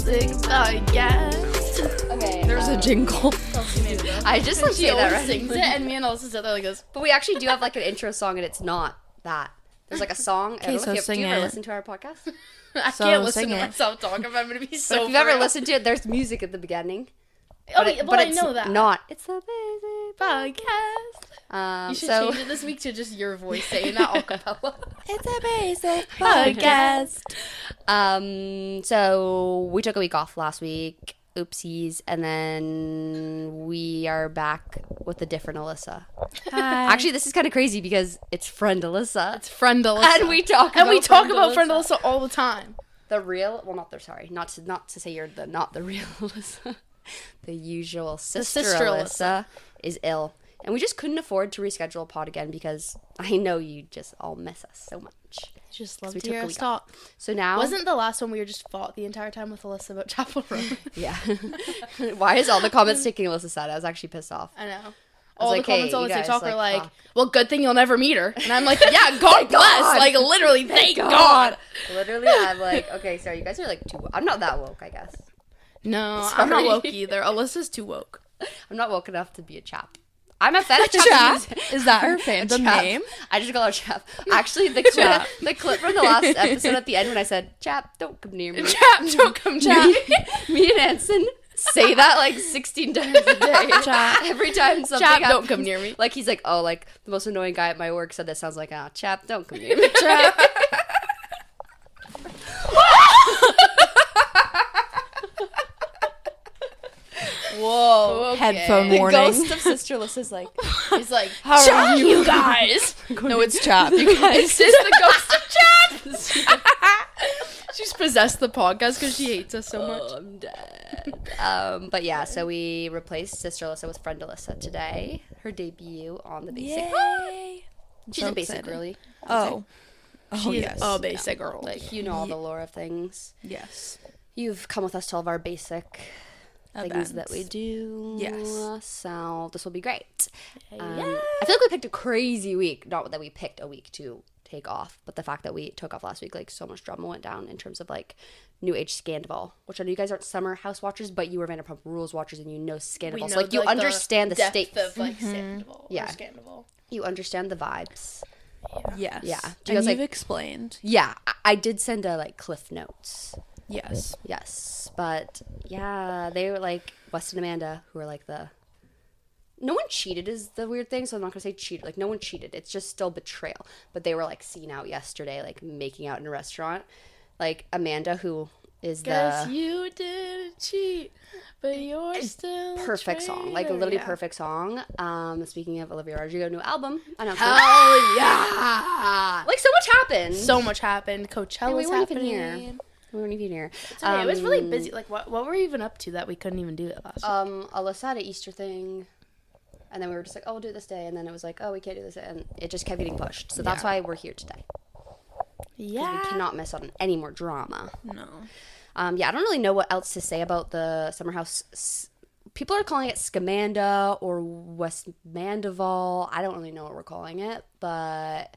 basic podcast. Okay. There's a jingle. I just like She say that always right. sings it, and me and Alyssa sit there like this. But we actually do have like an intro song, and it's not that. There's like a song. I don't know so if sing do you ever it. listen to our podcast? I So can't listen sing to it. myself talk about it. I'm gonna be so. But if you've ever listened to it, there's music at the beginning. Oh, But but I it's know that. Not. It's the basic podcast. You should so change it this week to just your voice saying that a cappella. It's a basic podcast. So we took a week off last week. Oopsies. And then we are back with a different Alissa. Hi. Actually, this is kind of crazy because it's friend Alissa. It's friend Alyssa. And we talk And about we talk friend about friend Alyssa. Alyssa all the time. The real, well, not the, sorry, not to say you're not the real Alyssa. The usual sister Alyssa is ill. And we just couldn't afford to reschedule a pod again because I know you just all miss us so much. Just we love to took hear a us week talk. So now... Wasn't the last one we were just fought the entire time with Alyssa about Chapel Roan? Yeah. Why is all the comments taking Alyssa's side? I was actually pissed off. I know. All the like, hey, comments on you the guys, TikTok like, are like, fuck. well, good thing you'll never meet her. And I'm like, yeah, God bless. God. Like, literally, thank God. Literally, I'm like, okay, sorry, you guys are like too... I'm not that woke, I guess. No, I'm not Sorry. woke either. Alyssa's too woke. I'm not woke enough to be a chap. I'm a fetish Chap? chap. Is that her fandom Chap. name? I just call her chap. Actually, the clip from the last episode at the end when I said, chap, don't come near me. Chap, don't come down. Me and Anson say that like 16 times a day. Chap. Every time something Chap, happens. don't come near me. Like, he's like, oh, like, the most annoying guy at my work said this. Sounds like, chap, don't come near me. Chap. Whoa. Headphone The warning. ghost of Sister Alyssa's like, He's like, How Chap, are you guys. No, it's Chap. You guys. This is the ghost of Chap. She's possessed the podcast because she hates us so much. oh, I'm dead. But yeah, so we replaced Sister Alyssa with friend Alyssa today. Her debut on the basic. Yay. She's So a basic excited. girly. Oh. Oh, She is yes. a basic girl. Like, you know all the lore of things. Yes. You've come with us to all of our basic things that we do. Yes. So this will be great. Yeah. I feel like we picked a crazy week. Not that we picked a week to take off, but the fact that we took off last week, like, so much drama went down in terms of, like, New Age Scandal, which I know you guys aren't summer house watchers, but you were Vanderpump Rules watchers and you know Scandal. We So, know, like, you understand the depth state. of, like, Sandoval. Yeah. Or Scandival. You understand the vibes. Yes. Yeah. Do And you guys, you've like- explained. Yeah, I did send like, Cliff Notes. Yes. Yes, but yeah, they were like West and Amanda, who are like no one cheated is the weird thing, so I'm not gonna say cheated. Like, no one cheated. It's just still betrayal. But they were like seen out yesterday, like making out in a restaurant. Like Amanda, who is Guess the you didn't cheat, but you're still a perfect song, like traitor. literally Yeah. perfect song. Speaking of Olivia Rodrigo, new album announcement. Hell yeah! Like, so much happened. So much happened. Coachella we was weren't even happening. here. We weren't even here. It's okay. It was really busy. Like, what were we even up to that we couldn't even do it last week? Alyssa had an Easter thing, and then we were just like, oh, we'll do it this day, and then it was like, oh, we can't do this, and it just kept getting pushed. So that's why we're here today. Yeah. We cannot miss out on any more drama. No. Yeah, I don't really know what else to say about the Summer House. People are calling it scamanda or westmandavol. I don't really know what we're calling it, but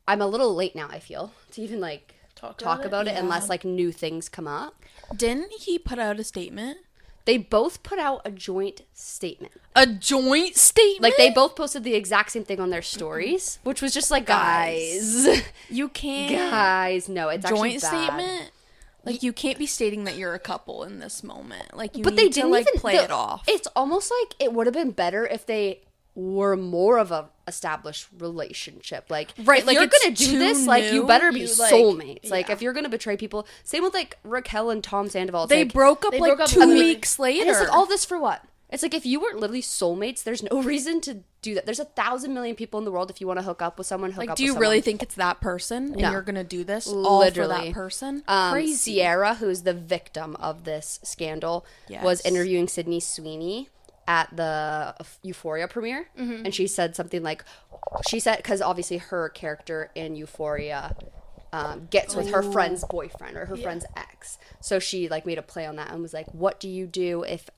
I'm a little late now, I feel, to even, like, talk about it unless, like, new things come up. Didn't he put out a statement? They both put out a joint statement. A joint statement? Like, they both posted the exact same thing on their stories, which was just like, guys. You can't. Guys, no, it's actually Joint bad. statement? Like, you can't be stating that you're a couple in this moment. Like, you But need they to, didn't like, even play it off. It's almost like it would have been better if they were more of a established relationship. Like, Right, if like, you're it's gonna do too this, like, you new, better be you, like, soulmates. Like, yeah. if you're gonna betray people, same with, like, Raquel and Tom Sandoval. It's They like, broke up, they like, broke up 2 literally- weeks later. and it's like, all this for what? It's like, if you weren't literally soulmates, there's no reason to do that. There's 1,000 million people in the world. If you want to hook up with someone, hook Like, up do with you someone. really think it's that person and No. you're gonna do this all for Literally. that person? Crazy. Sierra, who's the victim of this scandal, was Yes. interviewing Sydney Sweeney at the Euphoria premiere, and she said something like, because obviously her character in Euphoria gets with her friend's boyfriend or her friend's ex, so she, like, made a play on that and was like, what do you do if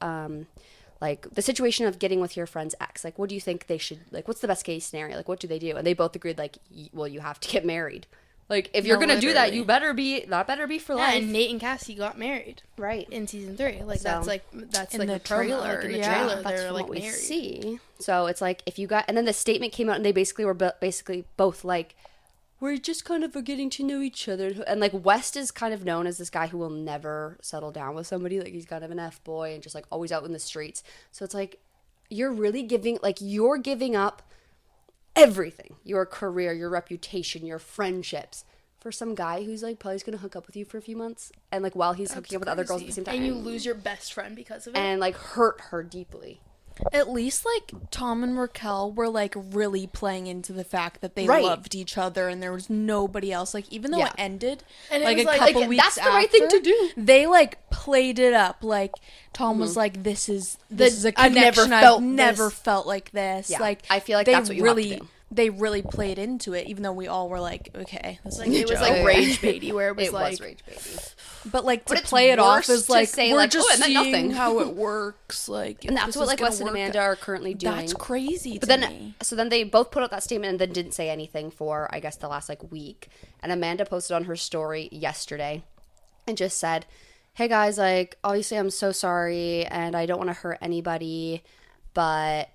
like, the situation of getting with your friend's ex, like, what do you think they should, like, what's the best case scenario, like, what do they do? And they both agreed, like, well, you have to get married. Like, if you're No, gonna do that, literally. that better be for Yeah, life. and Nate and Cassie got married Right. in season 3. Like, So- that's In like the the promo, trailer, like, in the yeah. trailer, That's they're from like what we married. see. So it's like, if you got, and then the statement came out, and they basically were basically both like, we're just kind of getting to know each other. And like, West is kind of known as this guy who will never settle down with somebody. Like, he's kind of an F-boy and just like always out in the streets. So it's like, you're giving up everything, your career, your reputation, your friendships, for some guy who's like probably going to hook up with you for a few months, and like while he's hooking up with other girls at the same time, And you lose your best friend because of it. and like hurt her deeply. At least like Tom and Raquel were like really playing into the fact that they Right. loved each other and there was nobody else. Like, even though Yeah. it ended And it like was a like- couple like, weeks that's the right thing after, to do. they like played it up. Like, Tom was like, this is a I've never connection. felt I've never this. felt like this. Yeah, Like, I feel like they that's what you have to really do. they really played into it, even though we all were like, okay, this Like, is a it was joke. like rage baity, where it was It like, was rage baby. But like, to But it's play it off worse as to like, say, we're like, just oh, it meant seeing nothing. how it works. Like, And if that's this what is like gonna Wes and work- Amanda are currently doing. That's crazy to But then, me. so then they both put out that statement and then didn't say anything for, I guess, the last like week. And Amanda posted on her story yesterday and just said, hey guys, like, obviously I'm so sorry and I don't want to hurt anybody, but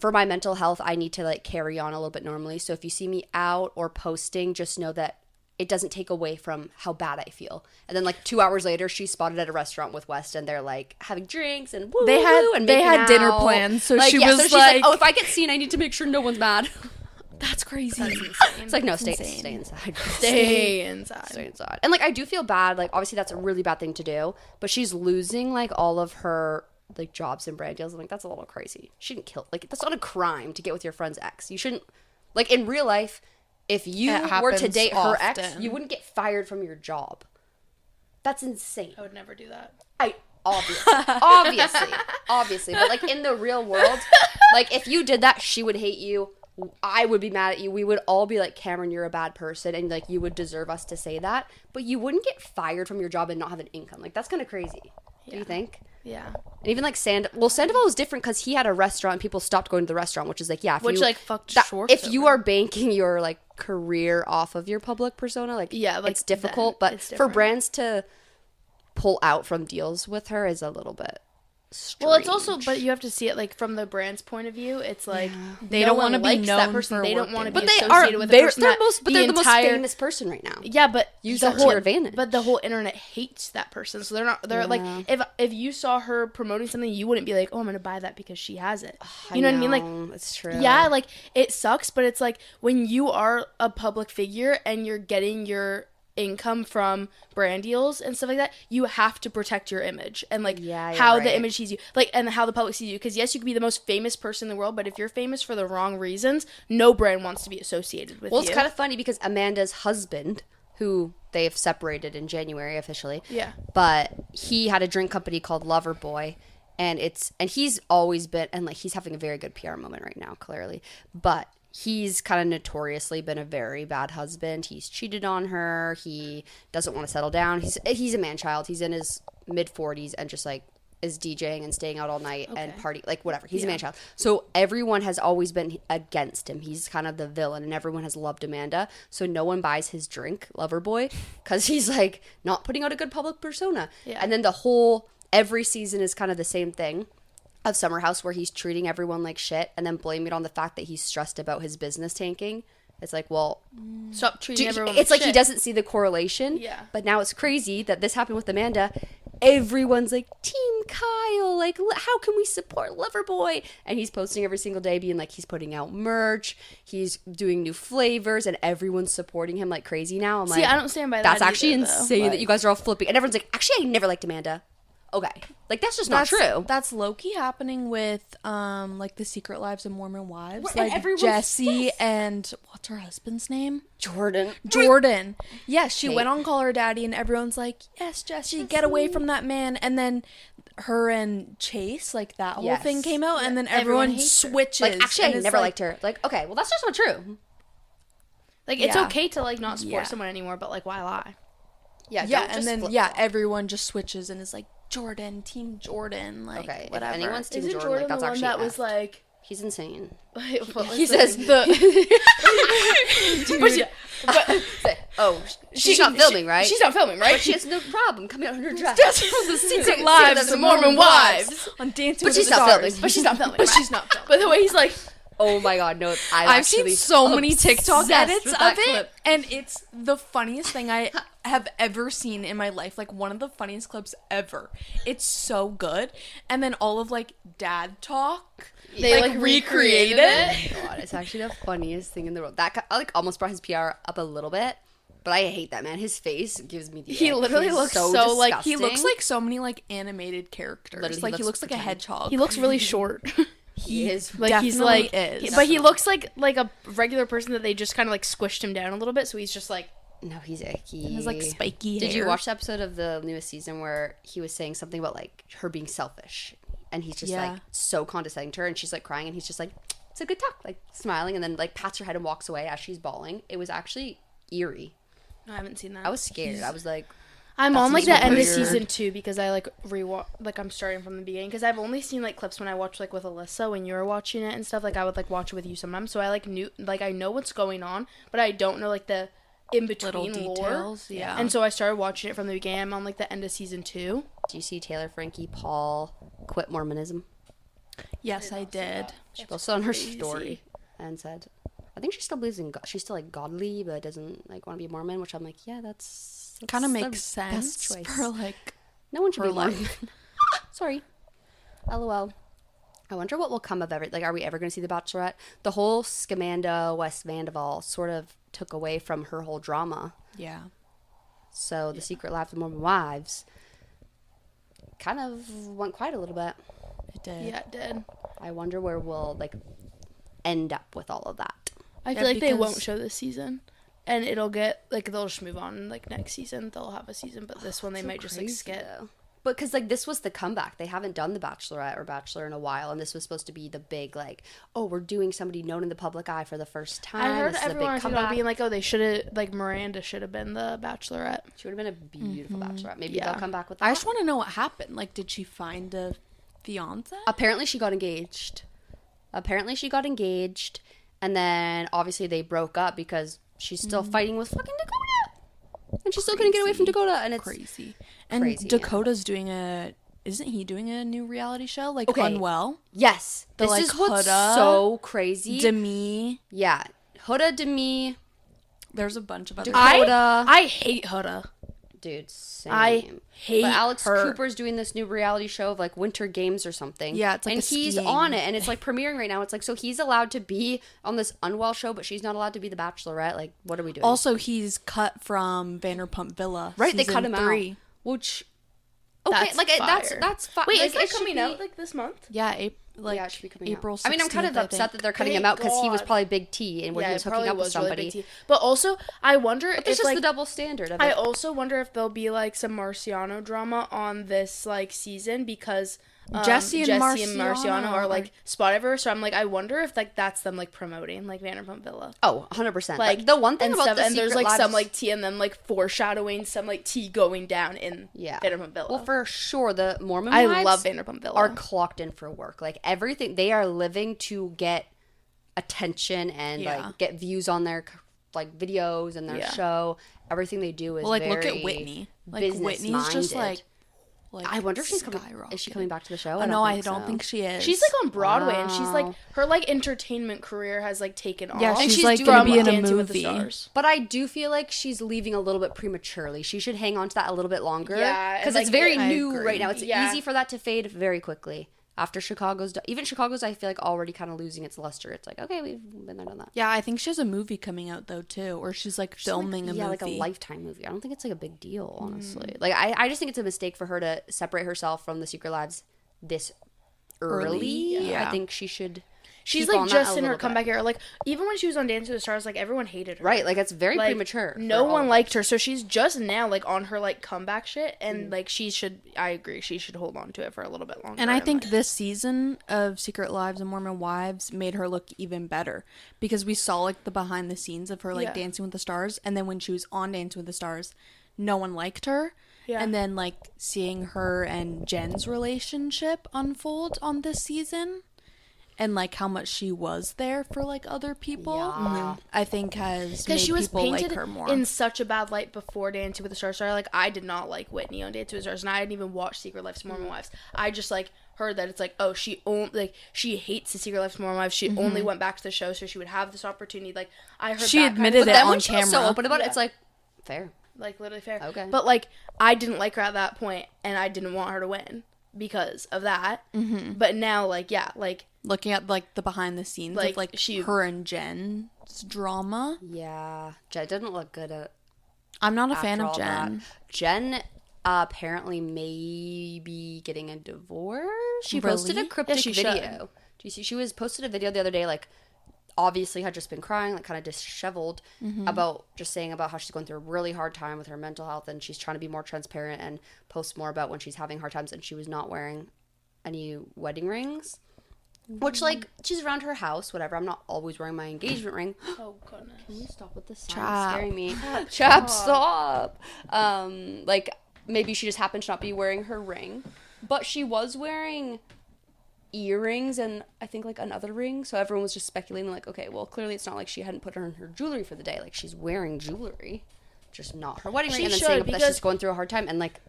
for my mental health, I need to like carry on a little bit normally. So if you see me out or posting, just know that it doesn't take away from how bad I feel. And then like 2 hours later, she's spotted at a restaurant with West, and they're like having drinks and woo, They had- woo, and they making had dinner out. plans, so Like, she yeah, was so she's like- oh, if I get seen, I need to make sure no one's mad. That's crazy. It's like, no, stay insane. inside. stay inside. Stay inside. And like, I do feel bad. Like, obviously that's a really bad thing to do, but she's losing like all of her like jobs and brand deals. I'm like, that's a little crazy. She didn't kill, like, that's not a crime to get with your friend's ex. You shouldn't, like, in real life, if you It were to happens date her ex, often. you wouldn't get fired from your job. That's insane. I would never do that. Obviously, but like in the real world, like if you did that, she would hate you. I would be mad at you. We would all be like, Cameron, you're a bad person, and like you would deserve us to say that. But you wouldn't get fired from your job and not have an income. Like, that's kind of crazy. Do you think? Yeah. And even like Sandoval was different because he had a restaurant and people stopped going to the restaurant, which is like, yeah, if Which, you, like, fucked that, Schwartz if you over. are banking your like career off of your public persona, like, Yeah, like, it's difficult. then But it's for different. brands to pull out from deals with her is a little bit strange. Well, it's also, but you have to see it like from the brand's point of view. It's like They no don't one wanna be likes that known person. for They don't want to working. be But they associated are with they're, the person they're, that most, but they're the most entire- famous person right now. Yeah, but Use the that to whole your advantage. But the whole internet hates that person, so they're not. They're like, if you saw her promoting something, you wouldn't be like, oh, I'm gonna buy that because she has it. You know what I mean? Like, it's true. yeah, like it sucks, but it's like when you are a public figure and you're getting your income from brand deals and stuff like that, you have to protect your image and like Yeah, you're how the right. image sees you, like, and how the public sees you. Because yes, you could be the most famous person in the world, but if you're famous for the wrong reasons, no brand wants to be associated with Well, you. it's kind of funny because Amanda's husband, who they've separated in January officially, Yeah. but he had a drink company called Loverboy, and he's always been, and like he's having a very good PR moment right now, clearly, but he's kind of notoriously been a very bad husband. He's cheated on her. He doesn't want to settle down. He's a man-child. He's in his mid-40s and just like is DJing and staying out all night and party, like whatever. He's a man-child. So everyone has always been against him. He's kind of the villain, and everyone has loved Amanda. So no one buys his drink, Loverboy, because he's like not putting out a good public persona. Yeah. And then every season is kind of the same thing of Summer House, where he's treating everyone like shit and then blaming it on the fact that he's stressed about his business tanking. It's like, well, Stop treating everyone. it's like he shit. doesn't see the correlation. Yeah. But now it's crazy that this happened with Amanda. Everyone's like, Team Kyle, like, how can we support Loverboy? And he's posting every single day being like, he's putting out merch, he's doing new flavors, and everyone's supporting him like crazy now. I'm See, like, I don't stand by that. that's actually either, though. insane that Like- you guys are all flipping. And everyone's like, actually, I never liked Amanda. Okay. Like, that's just not true. That's low-key happening with like the Secret Lives of Mormon Wives. Right, and Like everyone's Jesse pissed. and what's her husband's name? Jordan. Jordan. Yes, she Kate. went on Call Her Daddy and everyone's like, yes, Jesse, get away from that man. And then her and Chase, like that whole Yes. thing came out and then Everyone everyone hates her. switches. Like, actually, and I it's never like, liked her. Like, okay, well, that's just not true. Like, it's Yeah. okay to like not support Yeah. someone anymore, but like, why lie? Yeah, Yeah, don't and just then, flip-flop. everyone just switches and is like, Jordan, Team Jordan, like, Okay, if whatever. anyone's Team Isn't Jordan, Jordan like, that's the one actually that was effed. like He's insane. He says the. Dude. She's not filming, right? She's not filming, right? But she has no problem coming out in her dress. Just the secret lives of Mormon wives on Dancing But with she's the not Stars. filming. But she's not filming. But she's not filming. But the way he's like, oh my god, no! I've seen so many TikTok edits with of that it, clip. and it's the funniest thing I have ever seen in my life. Like, one of the funniest clips ever. It's so good. And then all of, like, dad talk. they like recreated it. God, it's actually the funniest thing in the world. That like almost brought his PR up a little bit, but I hate that man. His face gives me the. He ick. literally He's looks so disgusting. like He looks like so many, like, animated characters. Literally, Like, he looks like a pretend. hedgehog. He looks really short. He is Like he's Definitely like, is. but he looks like a regular person that they just kind of like squished him down a little bit. So he's just like, no, he's icky. He has, like, spiky hair. Did you watch the episode of the newest season where he was saying something about like her being selfish, and he's just Yeah. like so condescending to her, and she's like crying, and he's just like, it's a good talk, like smiling, and then like pats her head and walks away as she's bawling. It was actually eerie. I haven't seen that. I was scared. I was like, I'm That's on like so the end of weird. season 2 because I like rewatch, like I'm starting from the beginning because I've only seen like clips when I watch like with Alyssa when you were watching it and stuff. Like I would like watch it with you sometimes, so I like knew like I know what's going on, but I don't know like the in little between lore. details? Yeah. And so I started watching it from the beginning. I'm on like the end of season 2. do you see Taylor Frankie Paul quit Mormonism? Yes, I did. She posted on her crazy. story and said, I think she still believes in God. She's still like godly, but doesn't like want to be a Mormon. Which I'm like, yeah, that's Kind of the makes best sense choice. for, like, No one should her be a Mormon. life. Sorry. LOL. I wonder what will come of like, are we ever going to see The Bachelorette? The whole Scamanda, Westmandavol sort of took away from her whole drama. Yeah. So The Secret Lives of Mormon Wives kind of went quiet a little bit. It did. Yeah, it did. I wonder where we'll like end up with all of that. I feel Yeah, like they because- won't show this season. And it'll get like they'll just move on like next season. They'll have a season, but this one they So might just like crazy, skip. though. But because like this was the comeback, they haven't done The Bachelorette or Bachelor in a while, and this was supposed to be the big like, oh, we're doing somebody known in the public eye for the first time. I heard This is a everyone big was comeback. being like, oh, they should have like Miranda should have been the Bachelorette. She would have been a beautiful Bachelorette. Maybe Yeah. they'll come back with that. I just want to know what happened. Like, did she find a fiance? Apparently, she got engaged. And then obviously they broke up because she's still fighting with fucking Dakota. And she still couldn't get away from Dakota. And it's Crazy. And crazy, yeah. Dakota's isn't he doing a new reality show? Like, Okay. Unwell? Yes, The, this like, is what's Huda, so crazy. Demi. Yeah, Huda, Demi, There's a bunch of other. Dakota. I hate Huda. Dude, same. I hate But Alex her. Cooper's doing this new reality show of like Winter Games or something. Yeah, it's like and a he's skiing. on it, and it's like premiering right now. It's like so he's allowed to be on this Unwell show, but she's not allowed to be the Bachelorette. Like, what are we doing? Also, he's cut from Vanderpump Villa. right? They cut season him 3. out. Which okay, That's like fire. that's fine. Wait, like, is that it should coming be- out like this month? Yeah, yeah, it should be coming April out. I mean, I'm kind of 16th, I upset think. that they're cutting Thank him out because he was God. probably big T and when he was hooking up with somebody. Really big tea. But also, I wonder But there's if just like the double standard of I it. also wonder if there'll be like some Marciano drama on this like season because Jesse and Marciano are are- like spot everywhere. So I'm like, I wonder if like that's them like promoting like Vanderpump Villa. Oh, 100%. Like the one thing and about stuff, the and there's Secret like some Lives- like tea and then like foreshadowing some like tea going down in yeah. Vanderpump Villa. Well, for sure, the Mormon I wives love Vanderpump Villa. are clocked in for work. Like everything, they are living to get attention and Yeah. like get views on their like videos and their Yeah. show. Everything they do is Well, like, look very at Whitney. Like, business Whitney's just minded. like I wonder if she's coming. skyrocketed. Is she coming back to the show? Oh, no, I think don't so. think she is. She's like on Broadway and she's like Wow. her like entertainment career has like taken off. Yeah, And she's, she's like doing gonna be in a Dancing with the movie. Stars. But I do feel like she's leaving a little bit prematurely. She should hang on to that a little bit longer. Yeah, because and, it's like, very I new agree. right now. It's Yeah. easy for that to fade very quickly. After Chicago's, even Chicago's, I feel like already kind of losing its luster. It's like, okay, we've been there, done that. Yeah, I think she has a movie coming out though too, or she's like filming a movie. Yeah, like a Lifetime movie. I don't think it's like a big deal, honestly. Like, I just think it's a mistake for her to separate herself from the Secret Lives this early. yeah. I think she should. She's keep on like that just a in her little bit. comeback era. Like even when she was on Dancing with the Stars, like everyone hated her. Right, like it's very Like, premature. No for all one of liked her, so she's just now like on her like comeback shit, and Mm. like she should. I agree, she should hold on to it for a little bit longer. And I think like, this season of Secret Lives of Mormon Wives made her look even better because we saw like the behind the scenes of her like Yeah. Dancing with the Stars, and then when she was on Dancing with the Stars, no one liked her. Yeah. And then like seeing her and Jen's relationship unfold on this season, and like how much she was there for like other people, I think has made she was people painted like her more. in such a bad light before Dancing with the Stars started. Like, I did not like Whitney on Dancing with the Stars, and I hadn't even watched Secret Life of Mormon Wives. I just like heard that it's like, oh, she hates the Secret Life of Mormon Wives. She only went back to the show so she would have this opportunity. Like, I heard she that admitted But it then on when she was so camera. open about it, it's like, fair. like literally fair. Okay. But like, I didn't like her at that point, and I didn't want her to win because of that. But now, like, yeah, like Looking at like the behind the scenes Like, of like she- her and Jen's drama. Yeah. Jen didn't look good at I'm not a fan after of all Jen. that. Jen apparently may be getting a divorce. She posted a Really? cryptic Yeah, she video. should. Do you see? She was posted a video the other day, like obviously had just been crying, like kind of disheveled about just saying about how she's going through a really hard time with her mental health, and she's trying to be more transparent and post more about when she's having hard times, and she was not wearing any wedding rings. Which, like, she's around her house, whatever. I'm not always wearing my engagement ring. oh goodness. Can you stop with this sound? Chap. It's scaring me. Chap, stop. Like, maybe she just happened to not be wearing her ring. But she was wearing earrings and I think, like, another ring. So everyone was just speculating, like, okay, well, clearly it's not like she hadn't put on her jewelry for the day. Like, she's wearing jewelry. Just not her wedding ring. She And then should, saying that because- she's going through a hard time. And, like,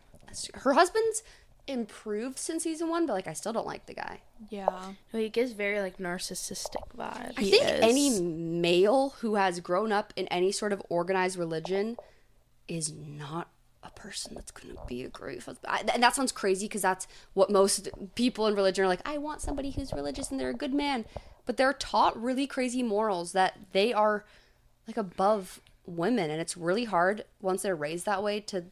her husband's improved since season 1, but, like, I still don't like the guy. Yeah. No, he gives very like narcissistic vibes. I He think is. any male who has grown up in any sort of organized religion is not a person that's going to be a great husband. And that sounds crazy because that's what most people in religion are like, I want somebody who's religious and they're a good man. But they're taught really crazy morals that they are like above women. And it's really hard once they're raised that way to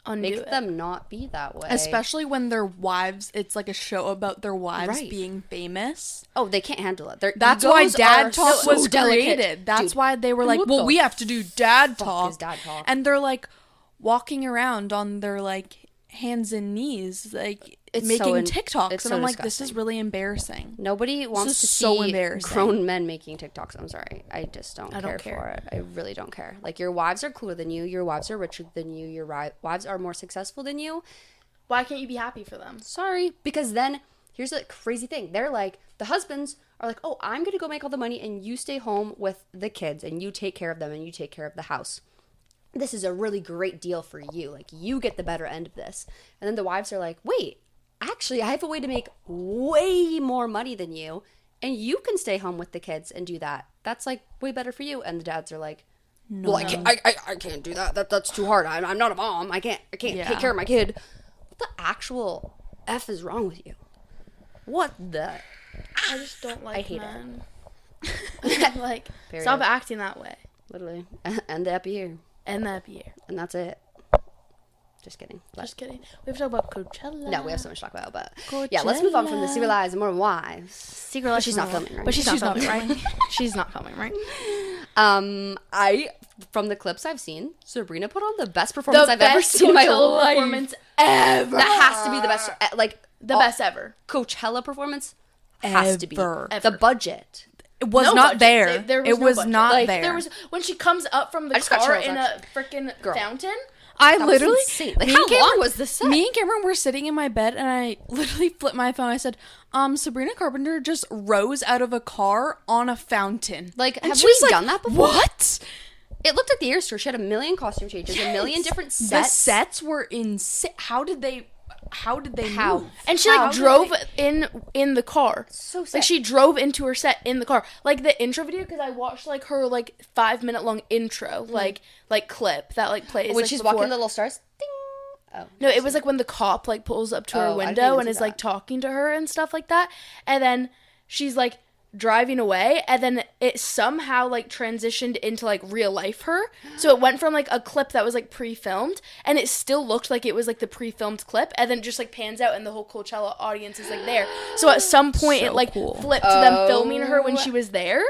Undo make it. them not be that way. Especially when their wives, it's like a show about their wives Right. being famous. Oh, they can't handle it. Their That's why egos dad are talk so was delicate. created. That's Dude, why they were like, what well, the we have to do dad fuck talk. is dad talk? And they're like walking around on their like hands and knees, like It's making so TikToks. it's And so I'm like, this disgusting. is really embarrassing. Nobody wants is to so see embarrassing. grown men making TikToks. I'm sorry. I just don't, I don't care for care. it. I really don't care. Like, your wives are cooler than you. Your wives are richer than you. Your wives are more successful than you. Why can't you be happy for them? Sorry. Because then, here's the crazy thing. They're like, the husbands are like, oh, I'm going to go make all the money and you stay home with the kids and you take care of them and you take care of the house. This is a really great deal for you. Like, you get the better end of this. And then the wives are like, wait, actually, I have a way to make way more money than you, and you can stay home with the kids and do that. That's, like, way better for you. And the dads are like, well, I can't do that. That's too hard. I'm not a mom. I can't Yeah. take care of my kid. What the actual F is wrong with you? What the? I just don't like hate it. men. Like, Period. stop acting that way. Literally. And the happy year. And that be it. And that's it. Just kidding. But- Just kidding. We have to talk about Coachella. no, we have so much to talk about, but yeah, let's move on from the Secret Lives of Mormon Wives. Secret Life. she's not filming, right? But she's not She's not filming, right? She's not filming, right? From the clips I've seen, Sabrina put on the best performance The I've ever best seen in my Coachella life. performance ever. That has to be the best, like The best ever. Coachella performance has to be Ever. the budget. It was No not budget. there. There It no was budget. not Like, there. There was when she comes up from the I just got car chills, in actually. a freaking Girl. fountain. I That was literally, insane. Like, me how and Cameron- long was the set? Me and Cameron were sitting in my bed, and I literally flipped my phone. I said, Sabrina Carpenter just rose out of a car on a fountain. Like, And have she we was like, done that before? What? It looked like the Ear Store. She had a million costume changes, a million different sets. The sets were insane. How did they How? move? And she How like did drove they- in the car. So sick. Like she drove into her set in the car. Like the intro video, because I watched like her like 5-minute long intro like clip that like plays. when like, she's before. walking the little stars. Ding. Oh. No, it was like when the cop like pulls up to Oh, I her didn't window even and see is like that. talking to her and stuff like that. And then she's like driving away, and then it somehow like transitioned into like real life her. So it went from like a clip that was like pre-filmed, and it still looked like it was like the pre-filmed clip, and then it just like pans out and the whole Coachella audience is like there. So at some point So it like cool. flipped to them filming her when she was there.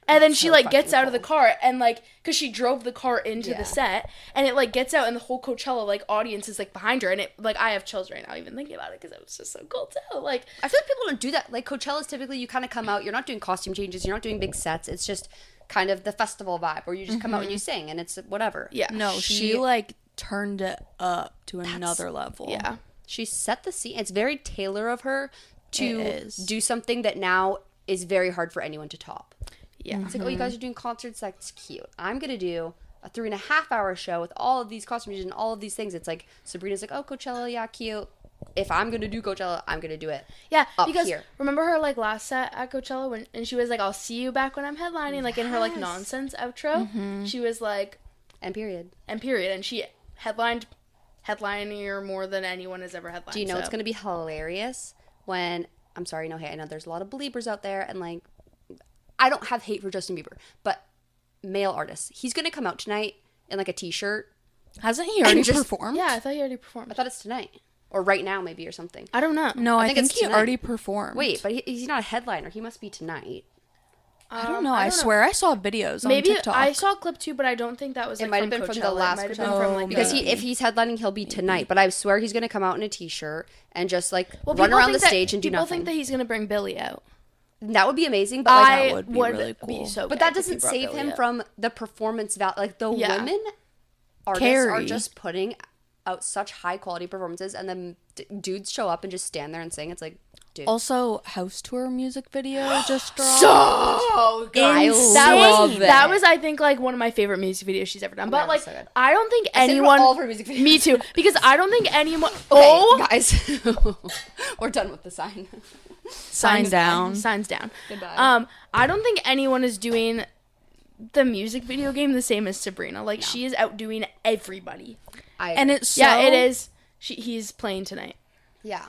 And then she, like, gets out of the car, and, like, because she drove the car into the set, and it, like, gets out, and the whole Coachella, like, audience is, like, behind her, and it, like, I have chills right now even thinking about it, because it was just so cool, too. Like, I feel like people don't do that. Like, Coachella's typically you kind of come out, you're not doing costume changes, you're not doing big sets. It's just kind of the festival vibe where you just come out and you sing and it's whatever. yeah. No, she like turned it up to another level. Yeah. She set the scene. It's very Taylor of her It to is. do something that now is very hard for anyone to top. Yeah. It's like, oh, you guys are doing concerts. That's cute. I'm going to do a 3.5-hour show with all of these costumes and all of these things. It's like, Sabrina's like, oh, Coachella, yeah, cute. If I'm going to do Coachella, I'm going to do it. Yeah, up because here. remember her like last set at Coachella and she was like, I'll see you back when I'm headlining, like in her like nonsense outro. She was like, and period. And she headlining more than anyone has ever headlined. Do you know it's going to be hilarious when, I'm sorry, no hate, I know there's a lot of believers out there, and like, I don't have hate for Justin Bieber, but male artists, he's going to come out tonight in like a t-shirt. Hasn't he already performed? Yeah, I thought he already performed. I thought it's tonight. Or right now, maybe, or something. I don't know. No, I think it's he tonight. already performed. Wait, but he's not a headliner. He must be tonight. I don't know. I swear I saw videos on TikTok. I saw a clip too, but I don't think that was like, It might have been from the last It might have Coachella. been from like Because the- if he's headlining, he'll be tonight. But I swear he's going to come out in a t-shirt and just like run people around think the that- stage and do people nothing. think that he's gonna bring Billy out. That would be amazing, but like, I that would be really cool. so but gay that if he doesn't brought save Billy him out. from the performance value. Like the Yeah. women artists are Carrie. just putting out such high quality performances, and then dudes show up and just stand there and sing. It's like, dude. Also, house tour music video just dropped. So good. I love it. That was, I think, like one of my favorite music videos she's ever done. But God, like, so good. I don't think I saved anyone. all of her music videos. Me too, because I don't think anyone. Okay, Oh, guys, we're done with the sign. Sign down. Signs down. Goodbye. I don't think anyone is doing the music video game the same as Sabrina. Like she is outdoing everybody. And it's so, Yeah, it is. He's playing tonight Yeah.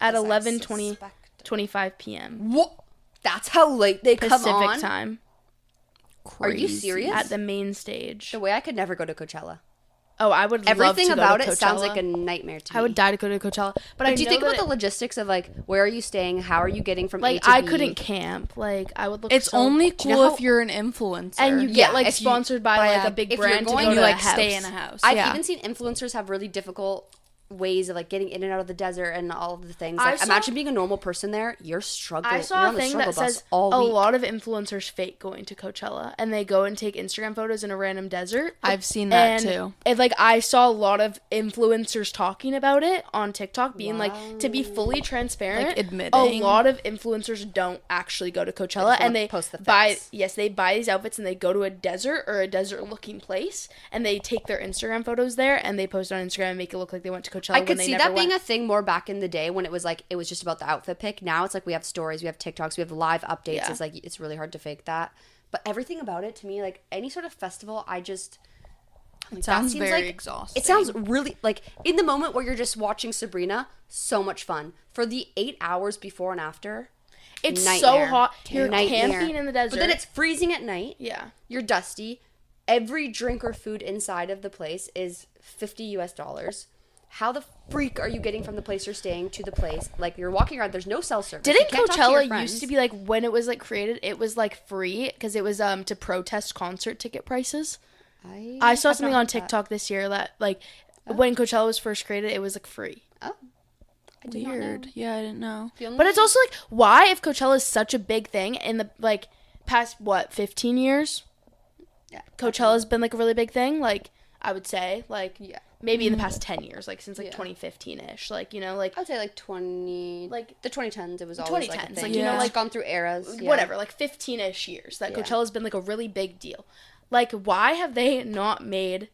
at As I 11:25 p.m. What? That's how late they come Pacific on? time Are you crazy. serious? at the main stage. The way I could never go to Coachella. Oh, I would love Everything to go about to it sounds Coachella. like a nightmare to me. I would die to go to Coachella. But Do you think about the logistics of like, where are you staying? How are you getting from A like to I B? couldn't camp. Like I would look. It's so only Do you cool know how- if you're an influencer. and you Yeah, get like if you- sponsored by like a big if you're brand to going go you to like a house. stay in a house. I've yeah. even seen influencers have really difficult ways of like getting in and out of the desert and all of the things. I Like, saw- imagine being a normal person there. You're struggling. I You're saw on a the thing struggle that bus says all a week. lot of influencers fake going to Coachella and they go and take Instagram photos in a random desert. I've seen that and too. It, like I saw a lot of influencers talking about it on TikTok, being like, to be fully transparent, Like, admitting. a lot of influencers don't actually go to Coachella wanna and they post the buy. pics. Yes, they buy these outfits and they go to a desert or a desert-looking place and they take their Instagram photos there and they post it on Instagram and make it look like they went to Coachella. I when could they see never that being went. a thing more back in the day when it was like it was just about the outfit pick. Now it's like we have stories, we have TikToks, we have live updates. Yeah. It's like it's really hard to fake that. But everything about it to me, like any sort of festival, I just like, that sounds seems very like, exhausting. It sounds really like in the moment where you're just watching Sabrina, so much fun. For the 8 hours before and after, It's so nightmare. hot. You're Nightmare. camping in the desert. But then it's freezing at night. yeah. You're dusty. Every drink or food inside of the place is $50. How the freak are you getting from the place you're staying to the place? Like you're walking around, there's no cell service. Didn't You can't talk to your Coachella friends. used to be like when it was like created? It was like free because it was to protest concert ticket prices. I saw have something not on heard that. TikTok this year that like when Coachella was first created, it was like free. Oh, I did not know. Weird. Yeah, I didn't know. The only- But it's also like why if Coachella is such a big thing in the like past 15 years? Yeah. Coachella's been like a really big thing. Like I would say like Yeah. maybe in the past 10 years, like since like Yeah. 2015ish, like like I would say like 20, Like, the 2010s. It was always like a 2010s, thing. like, you know, It's like- gone through eras. Yeah. whatever, like 15ish years that Yeah. Coachella's been like a really big deal. Like, why have they not made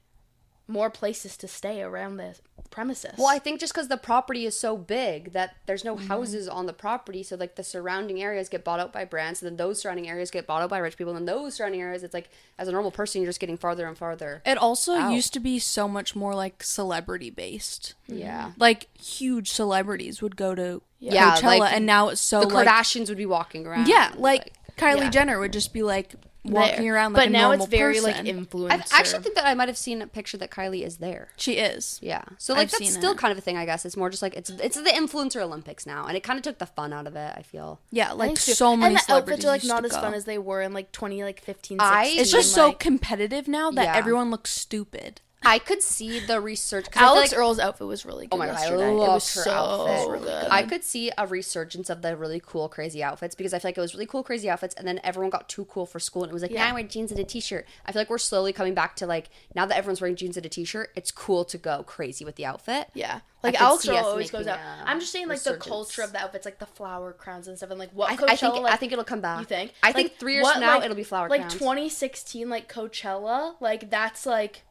more places to stay around the premises? Well, I think just because the property is so big that there's Mm-hmm. no houses on the property, so like the surrounding areas get bought out by brands, and then those surrounding areas get bought out by rich people, and those surrounding areas, it's like as a normal person, you're just getting farther and farther. It also out. used to be so much more like celebrity based. Yeah. Like huge celebrities would go to Yeah, Coachella, like, and now it's so The like Kardashians would be walking around. yeah, like Kylie yeah. Jenner would just be like walking There. around like but a now normal it's very person. like influencer. I actually think that I might have seen a picture that Kylie is there. She is. Yeah. So like I've that's seen still it. kind of a thing, I guess. It's more just like it's the influencer Olympics now, and it kind of took the fun out of it, I feel. Yeah, I like think so. so many and the celebrities outfits are like used not to as go. fun as they were in like 2015, I- 16. It's just so like, competitive now that Yeah. everyone looks stupid. I could see the research. Alex Earl's outfit was really good. Oh my god, I yesterday. loved It was her so outfit. good. I could see a resurgence of the really cool, crazy outfits because I feel like it was really cool, crazy outfits, and then everyone got too cool for school, and it was like, now I wear jeans and a t-shirt. I feel like we're slowly coming back to like, now that everyone's wearing jeans and a t-shirt, it's cool to go crazy with the outfit. Yeah. Like Alex Earl always goes out. I'm just saying like the culture of the outfits, like the flower crowns and stuff, and like what Coachella. I think it'll come back. You think? I think 3 years from now it'll be flower crowns. Like 2016, like Coachella, like that's like.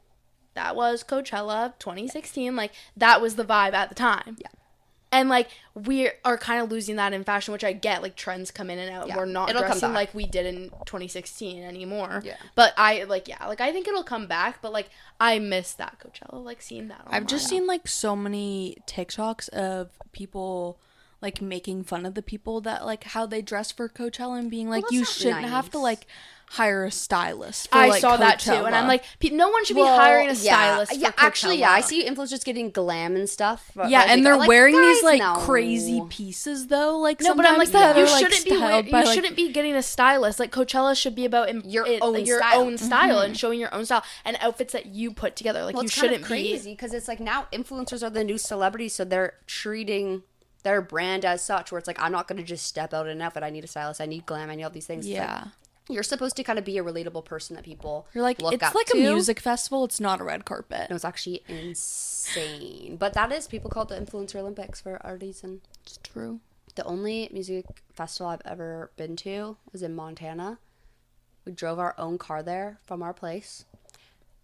That was Coachella 2016. Like, that was the vibe at the time. Yeah. And, like, we are kind of losing that in fashion, which I get. Like, trends come in and out. Yeah. We're not dressing like we did in 2016 anymore. Yeah. But I think it'll come back. But, like, I miss that Coachella, like, seeing that online. I've just seen, like, so many TikToks of people, like, making fun of the people that, like, how they dress for Coachella and being like, you shouldn't have to, like, hire a stylist for, I saw Coachella. That too, and I'm like, no one should be hiring a stylist for Coachella. Actually, I see influencers getting glam and stuff. Yeah, and they're wearing these like crazy pieces though. Like no, but I'm like, you shouldn't be getting a stylist. Like Coachella should be about your own style and showing your own style and outfits that you put together. Like you shouldn't be crazy because it's like now influencers are the new celebrities, so they're treating their brand as such. Where it's like I'm not going to just step out in an outfit. I need a stylist. I need glam. I need all these things. Yeah. You're supposed to kind of be a relatable person that people You're like, look it's up like to. a music festival. It's not a red carpet. No, it's actually insane. But that is, people call it the Influencer Olympics for a reason. It's true. The only music festival I've ever been to was in Montana. We drove our own car there from our place.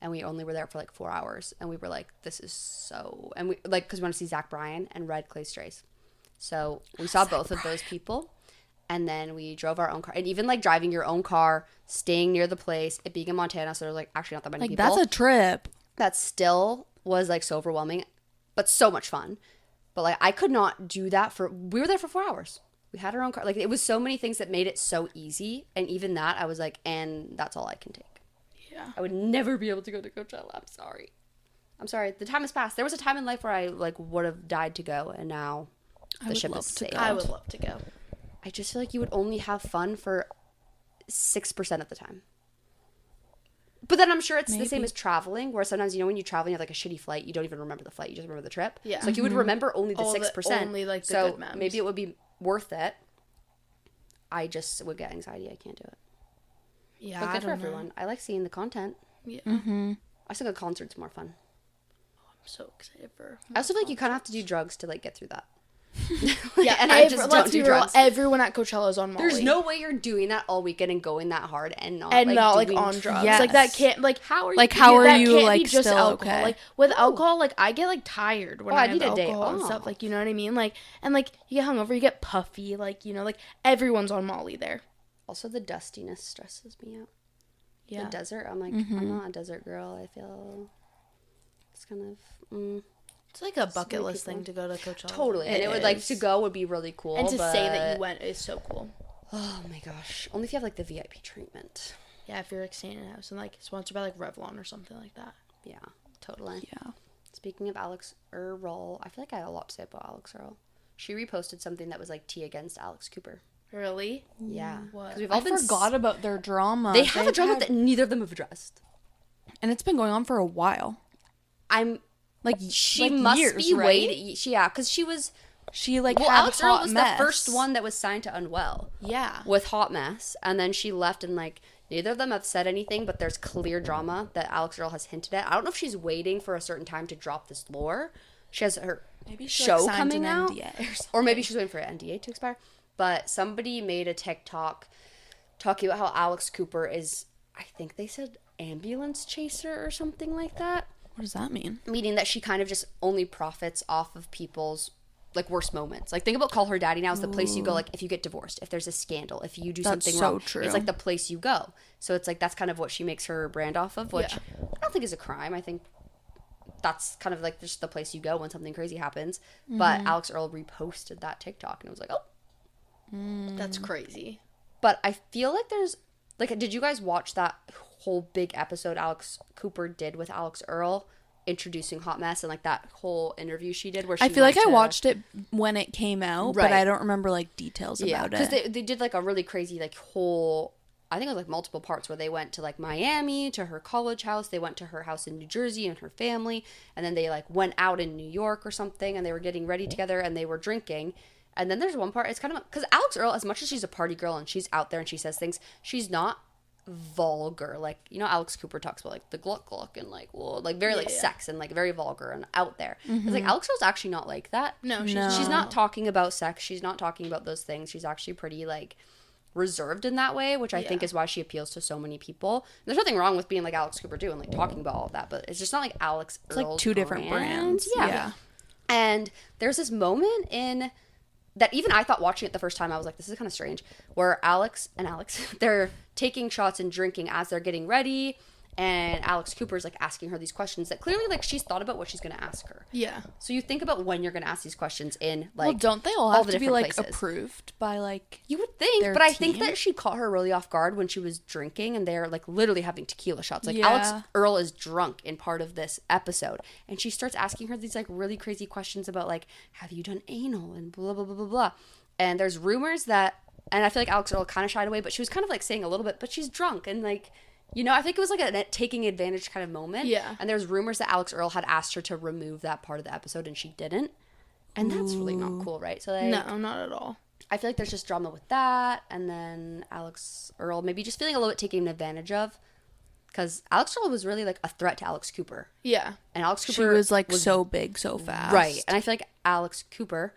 And we only were there for like 4 hours. And we were like, this is so... And we, like, because we want to see Zach Bryan and Red Clay Strays. So we saw both of those people. And then we drove our own car. And even, like, driving your own car, staying near the place, it being in Montana, so there's, like, actually not that many people. Like, that's a trip. That still was, like, so overwhelming, but so much fun. But, like, I could not do that for... We were there for 4 hours. We had our own car. Like, it was so many things that made it so easy. And even that, I was like, and that's all I can take. Yeah. I would never be able to go to Coachella. I'm sorry. The time has passed. There was a time in life where I, like, would have died to go, and now the ship has sailed. I would love to go. I just feel like you would only have fun for 6% of the time. But then I'm sure it's the same as traveling, where sometimes, you know, when you travel and you have like a shitty flight, you don't even remember the flight, you just remember the trip. Yeah. So like you would remember only the 6%. Only like the good memes. Maybe it would be worth it. I just would get anxiety. I can't do it. Yeah, but good for everyone. I like seeing the content. Yeah. Mm-hmm. I still think a concert's more fun. Oh, I'm so excited for I also feel like you kind of have to do drugs to like get through that. Yeah, and I just don't do drugs. Everyone at Coachella is on Molly. There's no way you're doing that all weekend and going that hard and not on drugs. Yes. Like that can't like how are you? Like how are you can't like be just still alcohol. okay? Like with alcohol, like I get like tired when I have need a day alcohol and stuff. Like you know what I mean? Like and like you get hungover, you get puffy. Like you know, like everyone's on Molly there. Also, the dustiness stresses me out. Yeah, the desert. I'm like I'm not a desert girl. I feel it's kind of. It's like a bucket list thing to go to Coachella. Totally. And it would like to go would be really cool. And to say that you went is so cool. Oh my gosh. Only if you have like the VIP treatment. Yeah, if you're like staying in a house and like sponsored by like Revlon or something like that. Yeah, totally. Yeah. Speaking of Alex Earl, I feel like I had a lot to say about Alex Earl. She reposted something that was like tea against Alex Cooper. Really? Yeah. What? We've all forgot about their drama. They have a drama that neither of them have addressed. And it's been going on for a while. Like she like must years, be right? waiting. Yeah, because she like had Alex Earl Hot was Mess. the first one that was signed to Unwell. Yeah, with Hot Mess, and then she left, and like neither of them have said anything, but there's clear drama that Alex Earl has hinted at. I don't know if she's waiting for a certain time to drop this lore. She has her show coming out, or maybe she's waiting for an NDA to expire. But somebody made a TikTok talking about how Alex Cooper is, I think they said, ambulance chaser or something like that. What does that mean? Meaning that she kind of just only profits off of people's like worst moments. Like think about Call Her Daddy now is the place you go like if you get divorced, if there's a scandal, if you do something wrong. True. It's like the place you go. So it's like that's kind of what she makes her brand off of, which I don't think is a crime. I think that's kind of like just the place you go when something crazy happens. Mm-hmm. But Alex Earl reposted that TikTok and it was like, oh. That's crazy. But I feel like there's like, did you guys watch that whole big episode Alex Cooper did with Alex Earl introducing Hot Mess and like that whole interview she did where she I feel like I watched it when it came out, but I don't remember like details about it. Because they did like a really crazy like whole I think it was like multiple parts where they went to like Miami, to her college house. They went to her house in New Jersey and her family. And then they like went out in New York or something, and they were getting ready together and they were drinking. And then there's one part, it's kind of, because Alex Earl, as much as she's a party girl and she's out there and she says things, she's not vulgar. Like, you know, Alex Cooper talks about like the gluck gluck and like, well, like very like sex and like very vulgar and out there. It's like Alex Earl's actually not like that. No, she's not talking about sex. She's not talking about those things. She's actually pretty like reserved in that way, which I think is why she appeals to so many people. And there's nothing wrong with being like Alex Cooper and like talking about all of that, but it's just not like Alex Earl's It's like two different brands. Yeah. And there's this moment in that even I thought watching it the first time, I was like, this is kind of strange, where Alex, they're taking shots and drinking as they're getting ready, and Alex Cooper's like asking her these questions that clearly like she's thought about what she's going to ask her. Yeah. So you think about when you're going to ask these questions in like, well, don't they all have the to be different like places. approved by like You would think, their but I think team? that she caught her really off guard when she was drinking and they're like literally having tequila shots. Like Yeah. Alex Earl is drunk in part of this episode, and she starts asking her these like really crazy questions about like, have you done anal and blah blah blah blah blah. And there's rumors that, and I feel like Alex Earl kind of shied away, but she was kind of like saying a little bit, but she's drunk and like, you know, I think it was like a taking advantage kind of moment. Yeah. And there's rumors that Alex Earl had asked her to remove that part of the episode and she didn't. And that's really not cool, right? So like, No, not at all. I feel like there's just drama with that. And then Alex Earl maybe just feeling a little bit taken advantage of. Because Alex Earl was really like a threat to Alex Cooper. Yeah. And Alex she Cooper was like so big so fast. Right. And I feel like Alex Cooper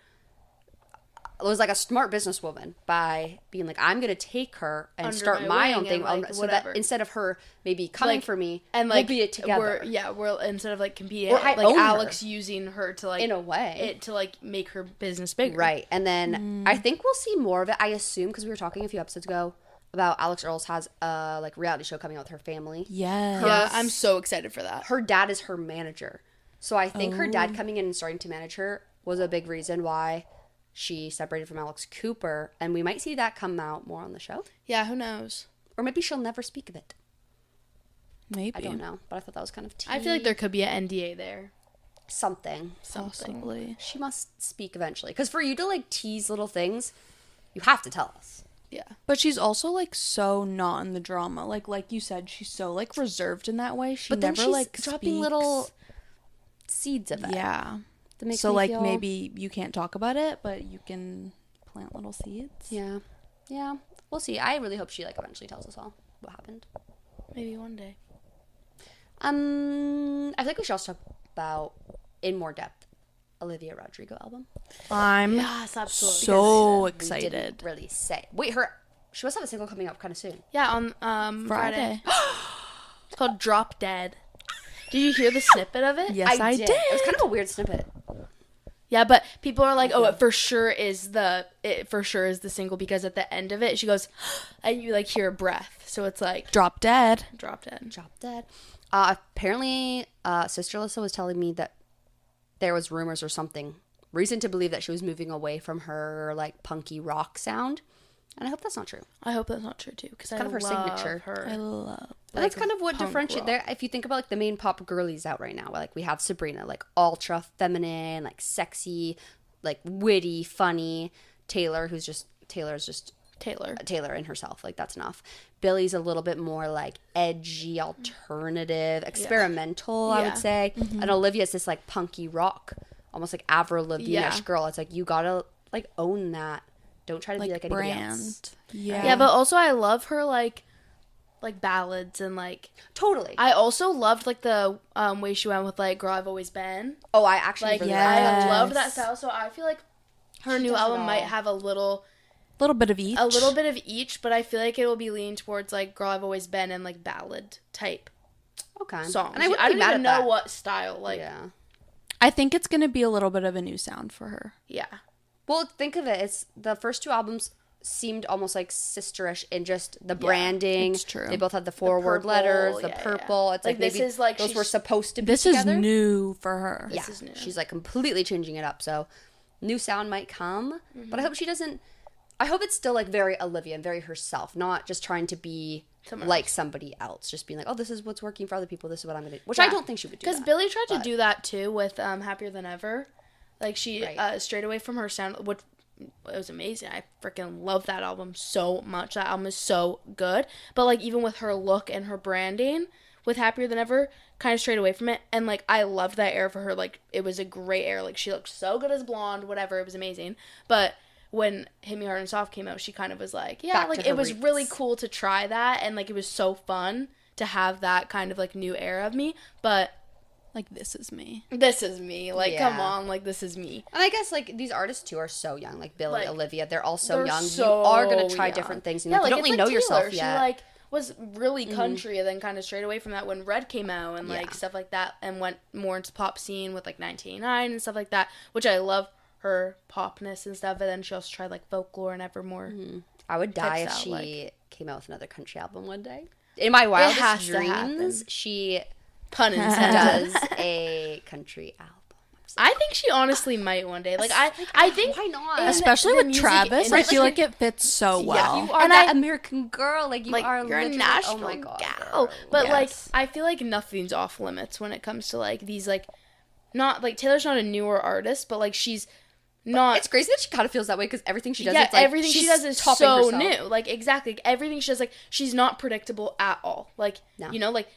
was like a smart businesswoman by being like, I'm going to take her and Under start my my own wing thing. and, like, so whatever. that instead of her maybe coming Like, for me, and like we'll be it together. we're instead of like competing, Or I like own Alex her. using her to like In a way. it to like make her business bigger. Right. And then I think we'll see more of it. I assume, because we were talking a few episodes ago about Alex Earls has a like reality show coming out with her family. Yes. Yeah, I'm so excited for that. Her dad is her manager. So I think her dad coming in and starting to manage her was a big reason why she separated from Alex Cooper. And we might see that come out more on the show. Yeah, who knows? Or maybe she'll never speak of it. Maybe. I don't know. But I thought that was kind of tea. I feel like there could be an NDA there. Something. Possibly. She must speak eventually. Because for you to like tease little things, you have to tell us. Yeah. But she's also like so not in the drama. Like you said, she's so like reserved in that way. She But then never she's like dropping speaks. little seeds of it. Yeah. That makes So me like feel- maybe you can't talk about it, but you can plant little seeds. Yeah. Yeah. We'll see. I really hope she like eventually tells us all what happened. Maybe one day. I feel like we should also talk about in more depth Olivia Rodrigo album. I'm Yes, absolutely. so We excited. didn't really say. Wait, she must have a single coming out kind of soon. Yeah, on Friday. It's called Drop Dead. Did you hear the snippet of it? Yes, I did. It was kind of a weird snippet. Yeah, but people are like, "Oh, it for sure is the single," because at the end of it, she goes, and you like hear a breath. So it's like Drop Dead. Drop Dead. Drop Dead. Apparently, Sister Alyssa was telling me that there was rumors or something, reason to believe that she was moving away from her like punky rock sound, and I hope that's not true. I hope that's not true too, because I kind of her love signature. Her. I love. And that's kind of what punk differentiates rock. there. If you think about like the main pop girlies out right now, like we have Sabrina, like ultra feminine, like sexy, like witty, funny. Taylor's just Taylor in herself. Like that's enough. Billy's a little bit more like edgy, alternative, experimental, I would say. And Olivia's this like punky rock, almost like Avril Lavigne-ish Yeah. girl. It's like you gotta like own that. Don't try to be like anybody else. Yeah. Yeah, but also I love her like ballads and like Totally. I also loved like the way she went with like Girl I've Always Been. Oh, I actually Like really yes. I loved that style, so I feel like her She new does it album might all. have a little bit of each. of each, but I feel like it will be leaning towards like Girl I've Always Been and like ballad type Okay. songs. And I wouldn't I be don't mad even at know that. what style like Yeah. I think it's gonna be a little bit of a new sound for her. yeah. Well, think of it. It's the first two albums seemed almost like sisterish in just the branding. it's true. They both had the forward purple, letters, the yeah, purple. yeah. It's like Like, this maybe is, like, those she's- were supposed to be This together. is new for her. Yeah, is new. she's like completely changing it up. So new sound might come, but I hope she doesn't. I hope it's still like very Olivia and very herself, not just trying to be Someone like somebody else. Just being like, oh, this is what's working for other people. This is what I'm gonna do. Which I Yeah. don't think she would do. Because That. Billie tried to but- do that too with Happier Than Ever. Like she Right. strayed away from her sound, which it was amazing. I freaking love that album so much. That album is so good. But like even with her look and her branding with Happier Than Ever, kind of strayed away from it. And like I loved that era for her. Like it was a great era. Like she looked so good as blonde, whatever. It was amazing. But when Hit Me Hard and Soft came out, she kind of was like, yeah, Back like it was really cool to try that, and like it was so fun to have that kind of like new era of me. But like this is me. Like come on, like this is me. And I guess like these artists too are so young, like Billie, Like, Olivia, they're all so young. So you are gonna try young. different things, and Yeah, you like, don't it's really like know yourself Taylor. yet. She like was really country and then kind of strayed away from that when Red came out and like Yeah. stuff like that, and went more into pop scene with like 1989 and stuff like that, which I love her popness and stuff. But then she also tried like folklore and Evermore. I would die if types out, she like- came out with another country album one day. In my wildest has to happen. dreams, she Pun intended. does a country album. I think she honestly might one day. Like I think why not? in Especially the with music Travis, I industry- feel like it fits so well. You are And that I- American girl, like you like are you're a literally- national oh my god, gal. girl. But like Yes. I feel like nothing's off limits when it comes to like these like not like Taylor's not a newer artist, but like she's not. It's crazy that she kind of feels that way because everything she does, Yeah, it's like everything she she's does is topping so herself. new. Like exactly, like, everything she does, like she's not predictable at all. Like No. you know, like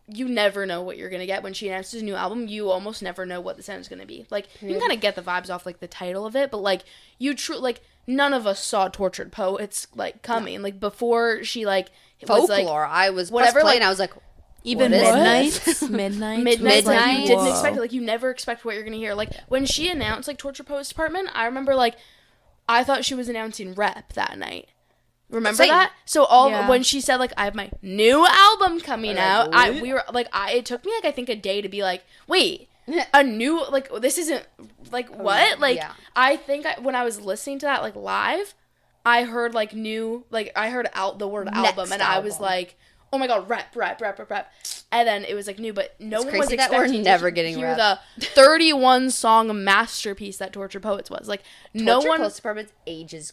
you never know what you're gonna get when she announces a new album. You almost never know what the sound is gonna be. Like you can kind of get the vibes off like the title of it, but like like none of us saw Tortured Poets like coming. Like before she like was like Folklore. I was whatever, whatever, playing. like- I was like, Even what is Midnight, this? Midnight, Midnight, like, you didn't whoa. expect it. Like you never expect what you're gonna hear. Like when she announced like Torture Poets Department, I remember like I thought she was announcing Rep that night. Remember Same. that? So Yeah. when she said like I have my new album coming Like, out, what? it took me like I think a day to be like, wait, a new like this isn't like what? Like yeah. I think when I was listening to that like live, I heard like new like I heard out the word Next album and I was album. like, oh my god, rep. And then it was like new, but no It's one was crazy that we're expecting never to getting hear Rep. the 31 song masterpiece that Torture Poets was. Like no Torture one Poets Department's ages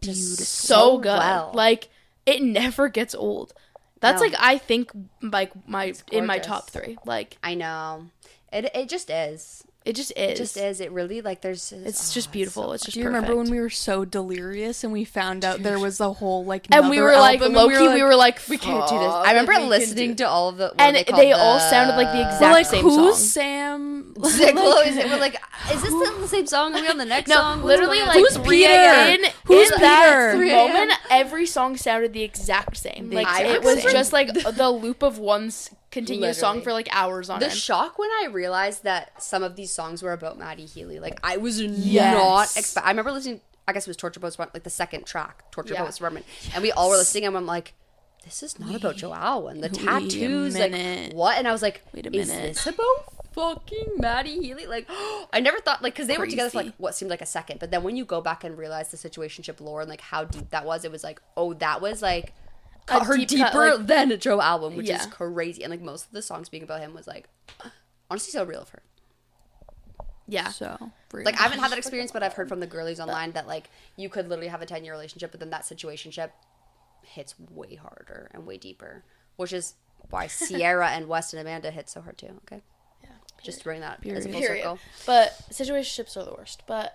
just so good. well. Like it never gets old. That's No. like I think like my in my gorgeous. top 3. Like I know. It just is. it just is. It just is. It really like there's. It's just beautiful. It's just Do you perfect. remember when we were so delirious and we found out there was a whole like and we another were like album, low-key, we were like we can't do this. "Fuck, I remember like, we can listening do-" to all of the what And are they called? all sounded like the We're exact like, same who's song. Sam? Like, we're like, is this the same song? Are we on the next No, song? What's literally, going like, on? Who's 3 Peter? a.m. Who's in that Peter? 3 a.m. moment, every song sounded the exact same. The Like, exact it was same. just, like, the loop of one continuous song Literally. for, like, hours on The end. shock when I realized that some of these songs were about Maddie Healy. Like, I was Yes. not expect. I remember listening. I guess it was Torture Poets, like the second track, Torture Yeah. Poets Department, and we all were listening, and I'm like, this is not about Joao and the Wait a tattoos. Like, minute. what? And I was like, Wait a is minute. this about fucking Maddie Healy? Like, I never thought, like, because they were together for Crazy. like what seemed like a second, but then when you go back and realize the situationship lore and like how deep that was, it was like, oh, that was like A her deep cut, deeper like- than a Joe album, which is Yeah. crazy. And like most of the songs being about him was like honestly so real of her. Yeah. So Like I haven't had that experience, but I've heard from the girlies online that like you could literally have a 10-year relationship, but then that situationship hits way harder and way deeper, which is why Sierra and West and Amanda hit so hard too. Okay, Yeah. just to bring that as a full Period. circle. But situationships are the worst. But,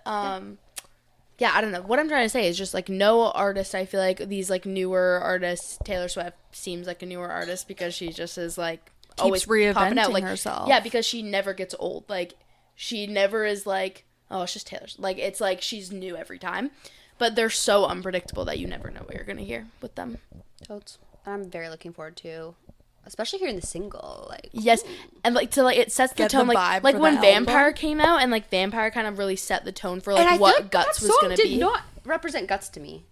yeah, I don't know. What I'm trying to say is just, like, no artist, I feel like these, like, newer artists, Taylor Swift seems like a newer artist because she just is, like, always popping out. reinventing Like, herself. yeah, because she never gets old. Like, she never is like, oh, it's just Taylor. Like, it's like she's new every time. But they're so unpredictable that you never know what you're going to hear with them. Totes. I'm very looking forward to, especially hearing the single. Like Yes, and like to like it sets the Get the tone, vibe like for when the Vampire album. came out, and like Vampire kind of really set the tone for and I like feel what like Guts that was song gonna did be. not represent Guts to me.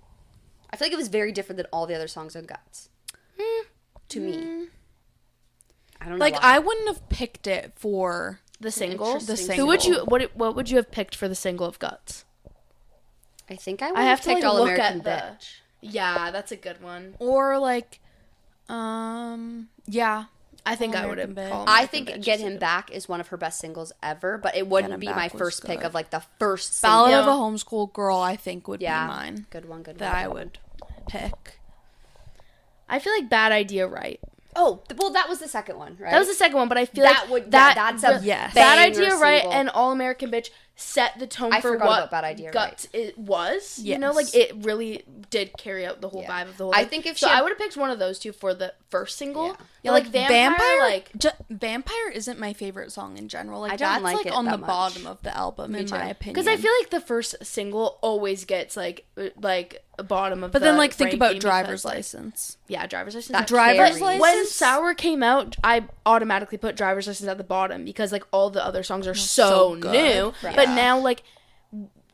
I feel like it was very different than all the other songs on Guts. To me, I don't know. like why. I wouldn't have picked it for The single. interesting Who would you single. what would you have picked for the single of Guts? I think I would I have to picked like All look American at the. Bitch. Yeah, that's a good one. or like yeah. I think All I would have. American Bitch. All I American think Bitch Get is a Him good Back is one of her best singles ever, but it wouldn't Him be Back my was first pick good. of like the first Ballad single. of a Homeschool Girl, I think would Yeah. be mine. Good one. That I would pick. I feel like Bad Idea Right. Oh, well, that was the second one, right? That was the second one, but I feel That like would- that that's a Yes. Bad banger Idea Right single. and All American Bitch set the tone I for forgot what about Bad Idea, Guts it was. You know, Yes. like it really did carry out the whole vibe of the whole thing. I think if so she had- I would have picked one of those two for the first single. Yeah, Like Vampire, like Vampire isn't my favorite song in general. Like I don't that's like like it on that the much. bottom of the album in my opinion. because I feel like the first single always gets like bottom of. But the then like think about ranking Driver's because, like, License. Yeah, Driver's License. That Driver's carries. License. When Sour came out, I automatically put Driver's License at the bottom because like all the other songs are so good. new. Right. But Yeah. now like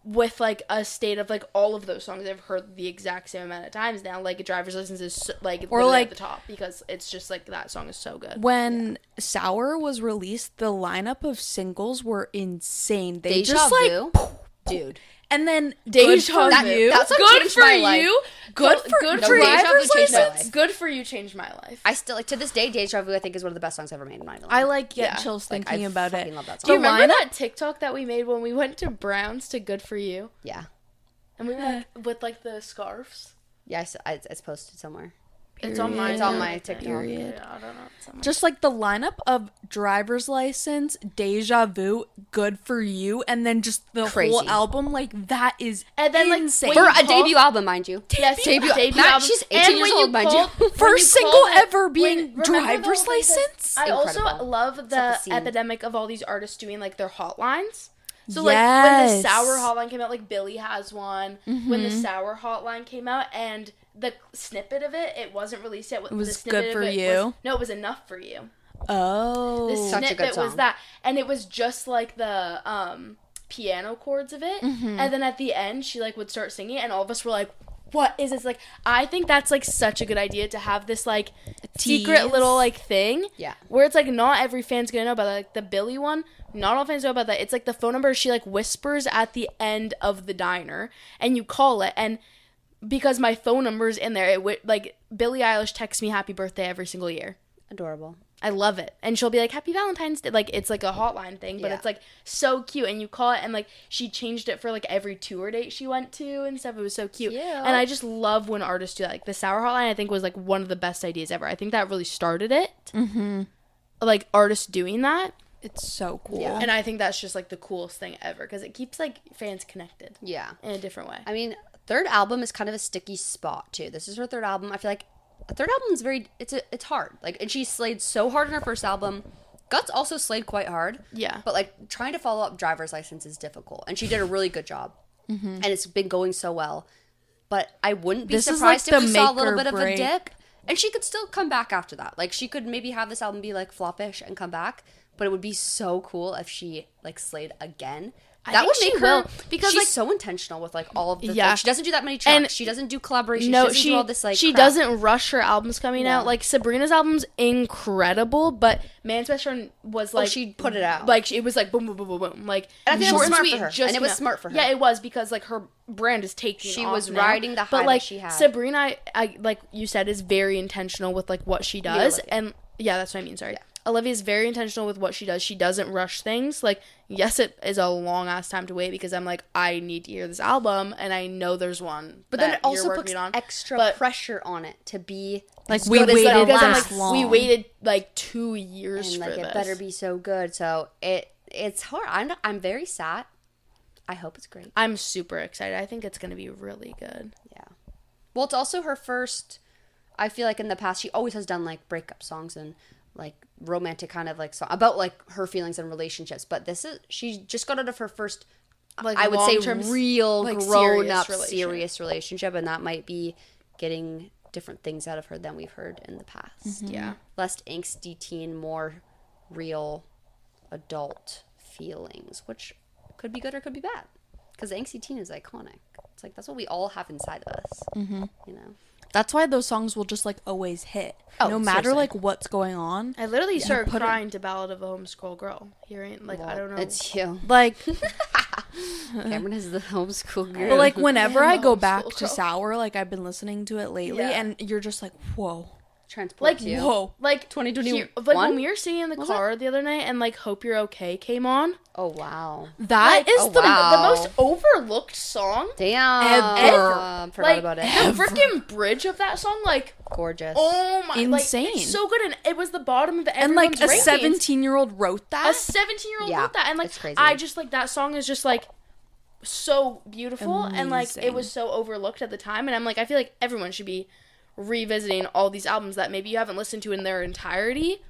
with like a state of like all of those songs I've heard the exact same amount of times now, like Driver's License is so, like Or, literally like- at the top because it's just like that song is so good. When Sour was released, the lineup of singles were insane. They Deja just Vu, like dude. and then Deja Good for Vu. You. That's what Good changed for my life. you. Good for good No, for Deja Vu Driver's changed my License. life. Good for You changed my life. I still like to this day. Deja Vu, I think, is one of the best songs ever made in my life. I like get Yeah. chills Like, thinking I about fucking it. love that Do you song. remember lineup- that TikTok that we made when we went to Brown's to Good for You? Yeah, And we were like with like the scarves. yeah. It's posted somewhere. It's on my It's on my TikTok. Period. Yeah, I don't know. It's on my Just like the lineup of Driver's License, Deja Vu, Good for You, and then just the Crazy. whole album, like that is And then, like, insane. when For you a call- debut album, mind you. Yes, Debut Matt, album. She's 18 And years when old, mind call- you. when First you single call it- ever being remember the whole Driver's thing, 'cause License? I also Incredible. love Set the the scene. epidemic of all these artists doing like their hotlines. So like when the Yes. Sour hotline came out, like Billy has one. When the Mm-hmm. Sour hotline came out, and the snippet of it wasn't released yet. It was the snippet Good for of it You? Was, no, it was Enough for You. Oh. The Such a snippet good was song. that, and it was just like the piano chords of it, Mm-hmm. and then at the end she like would start singing, and all of us were like, "What is this?" Like, I think that's like such a good idea to have this like secret Tease. little like thing, Yeah. where it's like not every fan's gonna know about it. Like the Billy one, not all fans know about that. It's like the phone number she like whispers at the end of the diner, and you call it, and because my phone number's in there, like Billie Eilish texts me happy birthday every single year. Adorable. I love it. And she'll be like, Happy Valentine's Day. Like, it's like a hotline thing, but Yeah. it's like so cute. And you call it, and like she changed it for like every tour date she went to and stuff. It was so cute. Cute. And I just love when artists do that. Like, the Sour Hotline, I think, was like one of the best ideas ever. I think that really started it. Mm-hmm. Like, artists doing that. It's so cool. Yeah. And I think that's just like the coolest thing ever because it keeps like fans connected Yeah. in a different way. I mean, third album is kind of a sticky spot too. This is her third album. I feel like a third album is very it's hard. Like, and she slayed so hard in her first album. Guts also slayed quite hard. Yeah. But like trying to follow up Driver's License is difficult, and she did a really good job. And it's been going so well. But I wouldn't be This is, like, surprised if the we saw a make little or bit of a break. dip. And she could still come back after that. Like, she could maybe have this album be like floppish and come back. But it would be so cool if she like slayed again. That think would she make her will, because, she's like- so intentional with like all of the Yeah. things. She doesn't do that many tracks. And- She doesn't do collaborations. No, she doesn't do all this like she crap. doesn't rush her albums coming No. out. Like Sabrina's album's incredible, but Man's Best Friend was like she put it out. Like it was like boom, boom, boom, boom, boom. Like And I think it was short smart sweet, for her. just And it was enough. smart for her. Yeah, it was because like her brand is taking. She off was now. riding the high but that like she had. Sabrina, I like you said, is very intentional with like what she does, Olivia. and yeah, that's what I mean. Sorry. Olivia is very intentional with what she does. She doesn't rush things. Like, yes, it is a long ass time to wait because I'm like, I need to hear this album, and I know there's one. But then that it also you're puts working on. extra But- pressure on it to be Like, as we good as waited the because I'm last like, long. we waited like 2 years and for like this. it better be so good. So it's hard. I'm very sad. I hope it's great. I'm super excited. I think it's gonna be really good. Yeah. Well, it's also her first. I feel like in the past she always has done like breakup songs and like romantic kind of like song about like her feelings and relationships. But this is she just got out of her first. Like I would say long-term, real like, grown up serious serious relationship, and that might be getting different things out of her than we've heard in the past. Yeah. Less angsty teen, more real adult feelings, which could be good or could be bad. Because angsty teen is iconic. It's like that's what we all have inside of us. You know. That's why those songs will just like always hit. Oh, no matter seriously. like what's going on. I literally started put it- crying to Ballad of a Homeschool Girl. Hearing like I don't know. It's you. Like Cameron is the homeschool girl. but like whenever I go Homeschool back to girl. Sour, like I've been listening to it lately Yeah. and you're just like, whoa. transports like you. Whoa. like 2021? like when we were sitting in the car the other night and like Hope You're Okay came on. Oh wow. That Like, is oh, the wow. The most overlooked song. Damn. Ever. Forgot Like about it. the freaking bridge of that song, like gorgeous. Oh my, insane. Like, it's so good, and it was the bottom of And everyone's like a rankings. 17-year-old wrote that. A 17-year-old wrote that, and like it's crazy. I just like that song is just like so beautiful, and like it Amazing. was so overlooked at the time, and I'm like I feel like everyone should be revisiting all these albums that maybe you haven't listened to in their entirety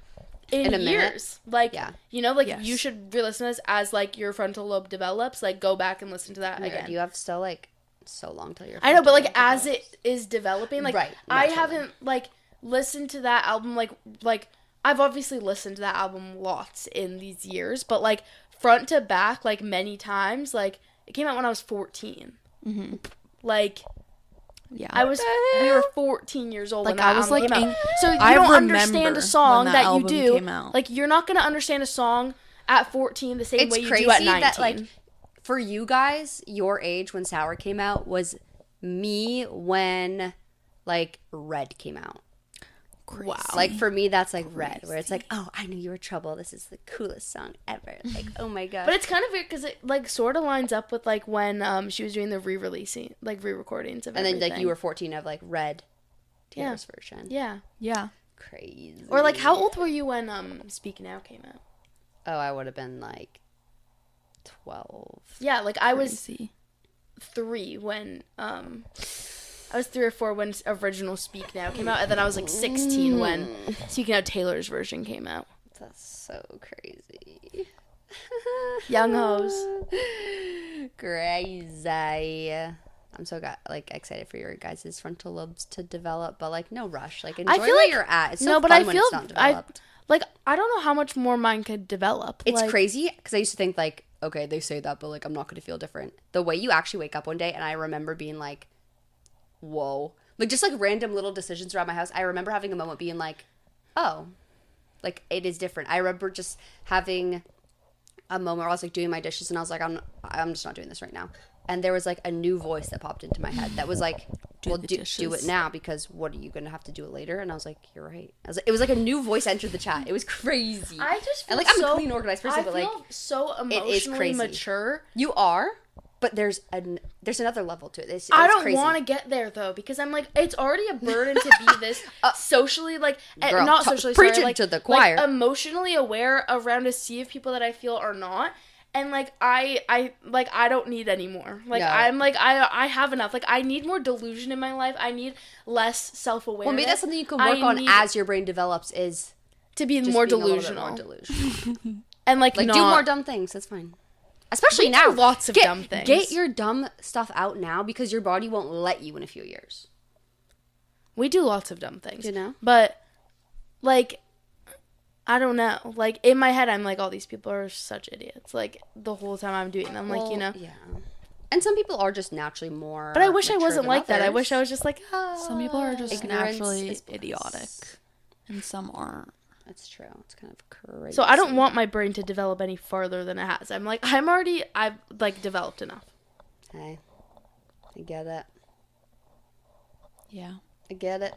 in a years. Like you know, like Yes. you should re-listen to this as like your frontal lobe develops. Like go back and listen to that again. You have still like so long till you're. I know, but like as it is developing, like Right, I naturally. haven't like listened to that album like I've obviously listened to that album lots in these years, but like front to back like many times. Like it came out when I was 14. Mm-hmm. Like Yeah. we were 14 years old Like, when that I was, album like, came out. So you I don't remember understand a song when that that you album do. came out. Like you're not gonna understand a song at 14 the same It's way you crazy do at 19. that like for you guys, your age when Sour came out was me when like Red came out. Crazy. Wow. Like for me, that's like Red, where it's like, oh, I knew you were trouble. This is the coolest song ever. Like, oh my god. But it's kind of weird because it like sort of lines up with like when she was doing the re-recordings of and then everything. like you were 14 of like Red, Taylor's version. Yeah. Yeah. Crazy. Or like how old were you when Speak Now came out? Oh, I would have been like 12. Yeah, like I was Crazy. 3 when I was 3 or 4 when original Speak Now came out, and then I was like 16 when Speak Now Taylor's version came out. That's so crazy. Young hoes. Crazy. I'm so excited for your guys' frontal lobes to develop, but like no rush. Like enjoy feel where like- you're at. It's so no, but fun I when feel it's not developed. I don't know how much more mine could develop. It's like, crazy because I used to think like, okay, they say that, but like I'm not going to feel different. The way you actually wake up one day, and I remember being like, whoa. Like just like random little decisions around my house. I remember having a moment being like, oh, like it is different. I remember just having a moment where I was like doing my dishes and I was like, I'm just not doing this right now. And there was like a new voice that popped into my head that was like, do it now because what are you going to have to do it later? And I was like, you're right. It was like a new voice entered the chat. It was crazy. I just feel and like I'm a clean, organized person, but like so it is emotionally crazy. mature. You are, but there's another level to it. It's I don't crazy. want to get there though because I'm like it's already a burden to be this socially like Girl, not socially preach sorry, it like, to the choir. like emotionally aware around a sea of people that I feel are not. And like I don't need any more. Like No. I'm like I have enough. Like I need more delusion in my life. I need less self-awareness. Well, maybe that's something you can work on as your brain develops is to be just more being a little bit delusional. more delusional. And like do not, more dumb things. That's fine. Especially We now. do lots of dumb things. Get your dumb stuff out now because your body won't let you in a few years. We do lots of dumb things. You know? But like I don't know. Like in my head I'm like all these people are such idiots. Like the whole time I'm doing them like, you know. Yeah. And some people are just naturally more But I wish I mature wasn't than like that. I others. wish I was just like Some people are just Ignorance naturally is bliss. idiotic, and some aren't. That's true. It's kind of crazy. So I don't want my brain to develop any farther than it has. I've like developed enough. Hey. I get it. Yeah. I get it.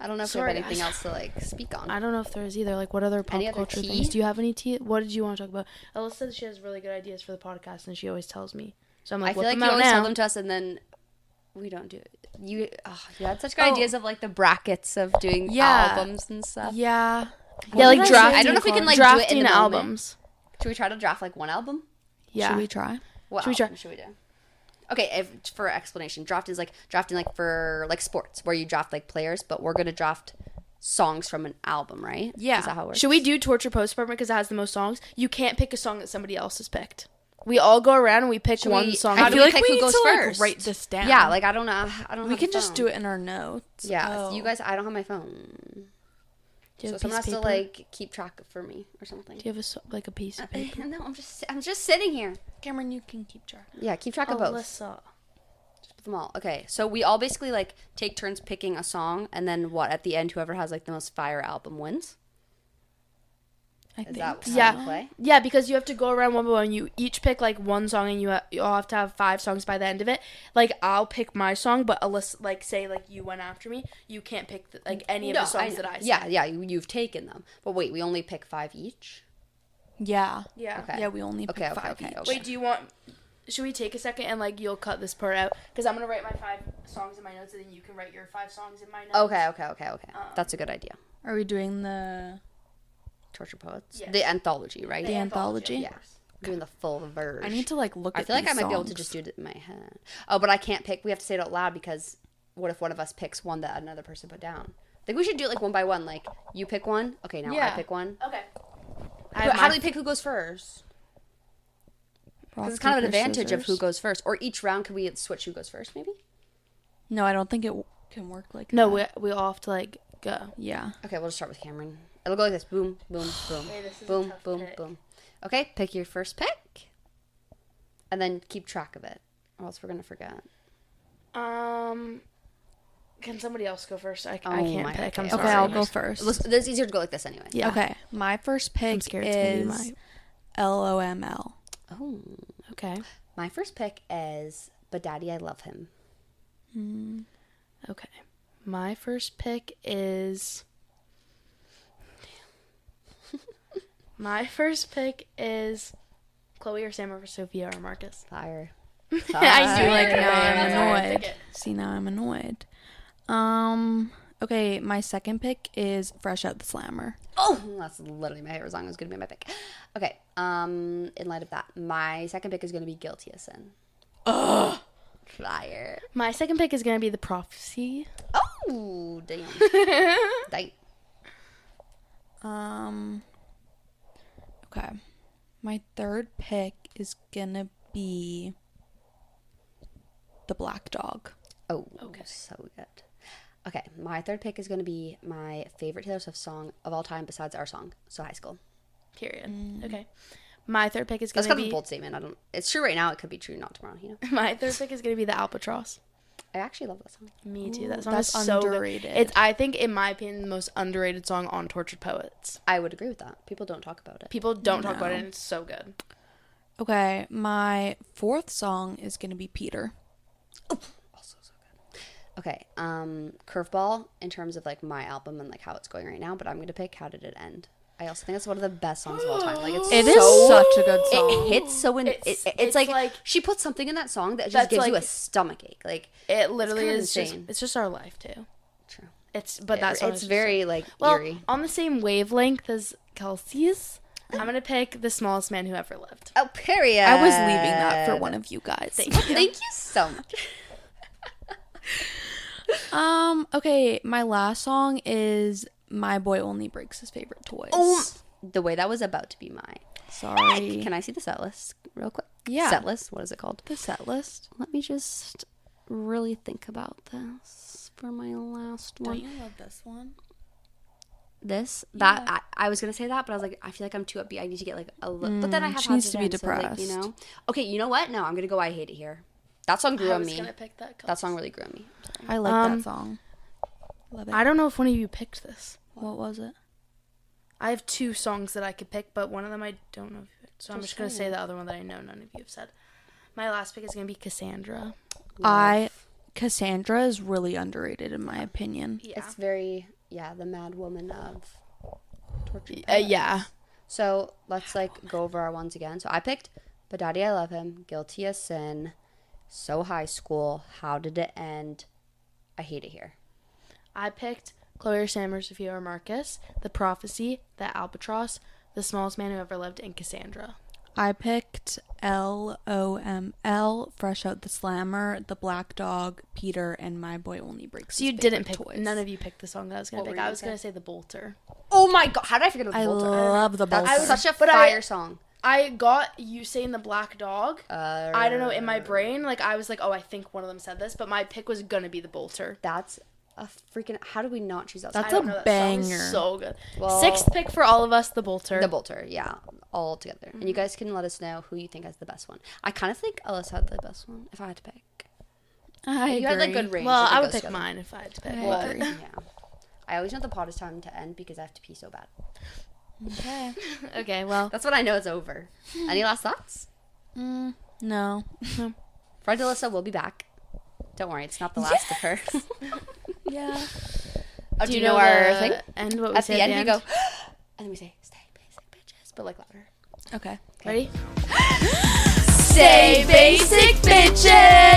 I don't know if Sorry, you have anything guys. else to like speak on. I don't know if there is either. Like what other pop Any other culture tea? things? Do you have any tea? What did you want to talk about? Ellis says she has really good ideas for the podcast and she always tells me. So I'm like, I feel whip like them you out always now. tell them to us and then we don't do it. You had such good ideas of like the brackets of doing albums and stuff. Yeah. Yeah, like did I say? drafting. I don't know if we can like do drafting it in the moment. albums. Should we try to draft like one album? Yeah. Should we try? What Should we try- album should we do? Okay, for explanation, draft is like drafting like for like sports where you draft like players, but we're gonna draft songs from an album, right? Yeah. Is that how it works? Should we do Torture Post Department because it has the most songs? You can't pick a song that somebody else has picked. We all go around and we pick Should one we- song. how I do feel we like pick we who need goes to first? like write this down. Yeah, like I don't know. I don't. we have can a just phone. do it in our notes. Yeah, Oh. you guys. I don't have my phone, Do you so have a someone has piece to of paper? like keep track for me or something. Do you have like a piece of paper? No, I'm just sitting here. Cameron, you can keep track. Yeah, keep track of both. Alyssa. Put them all. Okay, so we all basically like take turns picking a song, and then what at the end, whoever has like the most fire album wins. I Is think. that how Yeah. you play? Yeah, because you have to go around one by one. You each pick like one song, and you all have to have 5 songs by the end of it. Like I'll pick my song, but Alyssa, like say like you went after me, you can't pick like any of the songs that I said. Yeah, you've taken them. But wait, we only pick 5 each. Yeah. Yeah. Okay. Yeah, we only pick Okay, 5 okay, each. okay. Wait, do you want should we take a second and like you'll cut this part out because I'm gonna write my 5 songs in my notes and then you can write your 5 songs in my notes. Okay. That's a good idea. Are we doing the Torture Poets? Yes. The anthology, right? The anthology? Yeah. Doing the full version. I need to like look at I feel like I these might be able to songs. just do it in my head. Oh, but I can't pick. We have to say it out loud because what if one of us picks one that another person put down? I think we should do it like one by one. Like you pick one. Okay, now I pick one. Okay. How do we pick who goes first? Because it's kind of an advantage of who goes first. Or each round, could we switch who goes first, maybe? No, I don't think it can work like No, that. we all have to like go. Yeah. Okay, we'll just start with Cameron. It'll go like this. Boom, boom, boom. Okay, this is a boom, tough boom, pick. boom. Okay, pick your first pick. And then keep track of it. Or else we're going to forget. Can somebody else go first? I Oh can't my- pick. I'm okay. sorry. Okay, I'll go first. It's easier to go like this anyway. Yeah. Okay, my first I'm pick scared it's gonna be is LOML. Oh. Okay. My first pick is But Daddy, I Love Him. Okay. My first pick is. My first pick is Chloe or Sam over Sophia or Marcus. Fire. I knew Like you were now gonna I'm that's why I annoyed. took it. See, now I'm annoyed. Okay, my second pick is Fresh Out the Slammer. Oh, that's literally my favorite song. It was going to be my pick. Okay. In light of that, my second pick is going to be Guilty as Sin. Ugh. Fire. My second pick is gonna be The Prophecy. Oh, damn. Damn. Okay. My third pick is gonna be The Black Dog. Oh, okay. So good. Okay, my third pick is going to be my favorite Taylor Swift song of all time besides our song, so High School. Period. Okay. My third pick is That's gonna kind of be. a bold statement. It's true right now. It could be true not tomorrow, you know? My third pick is gonna be The Albatross. I actually love that song. Me too. Ooh, That song that's is so underrated. good. It's, I think, in my opinion, the most underrated song on Tortured Poets. I would agree with that. People don't talk about it. People don't talk about it, No. and it's so good. Okay, my fourth song is gonna be Peter. Also so good. Okay, curveball in terms of like my album and like how it's going right now, but I'm gonna pick How Did It End. I also think it's one of the best songs of all time. Like It is such a good song. It hits so in. It's like she put something in that song that just That's gives you like- a stomach ache. Like It literally kind of is just, insane. it's just our life too. true. But that song It's is just very so, like well, eerie. on the same wavelength as Kelsey's. I'm gonna pick The Smallest Man Who Ever Lived. Oh, period. I was leaving that for one of you guys. Thank you so much. Okay, my last song is My Boy Only Breaks His Favorite Toys. The way that was about to be mine. Sorry. Can I see the set list real quick? Yeah. Set list? What is it called? The set list. Let me just really think about this for my last one. Don't you love this one? This? That? I was going to say that, but I was like, I feel like I'm too upbeat. I need to get like a little... but then I have she needs to be How's It End, so, like, depressed. you know? Okay, you know what? No, I'm going to go I Hate It Here. That song grew I on was me. gonna pick that. That song really grew on me. I like that song. Love it. I don't know if one of you picked this. What was it? I have 2 songs that I could pick, but one of them I don't know if you picked. So I'm Just just gonna say say it. the other one that I know none of you have said. My last pick is gonna be Cassandra. Cassandra is really underrated in my opinion. Yeah. It's very... Yeah, the mad woman of... Tortured Yeah. Poets. So let's like go over our ones again. So I picked But Daddy, I Love Him, Guilty as Sin, So High School, How Did It End, I Hate It Here. I picked Chloe or Sam or Sophia or Marcus, The Prophecy, The Albatross, The Smallest Man Who Ever Lived, and Cassandra. I picked LOML, Fresh Out the Slammer, The Black Dog, Peter, and My Boy Only Breaks So you His didn't Favorite pick. Toys. None of you picked the song that I was gonna What pick. were you I was gonna gonna say The Bolter. Oh my god, how did I forget about I the Bolter? love the That's Bolter. such a But fire song. I got you saying The Black Dog. I don't know, in my brain, like I was like, oh, I think one of them said this, but my pick was gonna be The Bolter. That's a freaking... How did we not choose that That's song? I don't know, a that song is banger. so good. Well- 6th pick for all of us, The Bolter. The Bolter, yeah. All together. And you guys can let us know who you think has the best one. I kind of think Alissa had the best one, if I had to pick. I You had like agree. good range. Well, if it I would goes pick together. mine if I had to pick. I but- agree. Yeah. I always want the pot is time to end because I have to pee so bad. Okay. Okay, well, That's when I know it's over. Any last thoughts? No. Friend Alyssa will be back. Don't worry, it's not the last of her. Yeah. Oh, do you know our thing? And what we At say the end, we go, end? and then we say, stay basic, bitches. But like louder. Okay. Ready? Stay Stay basic, bitches!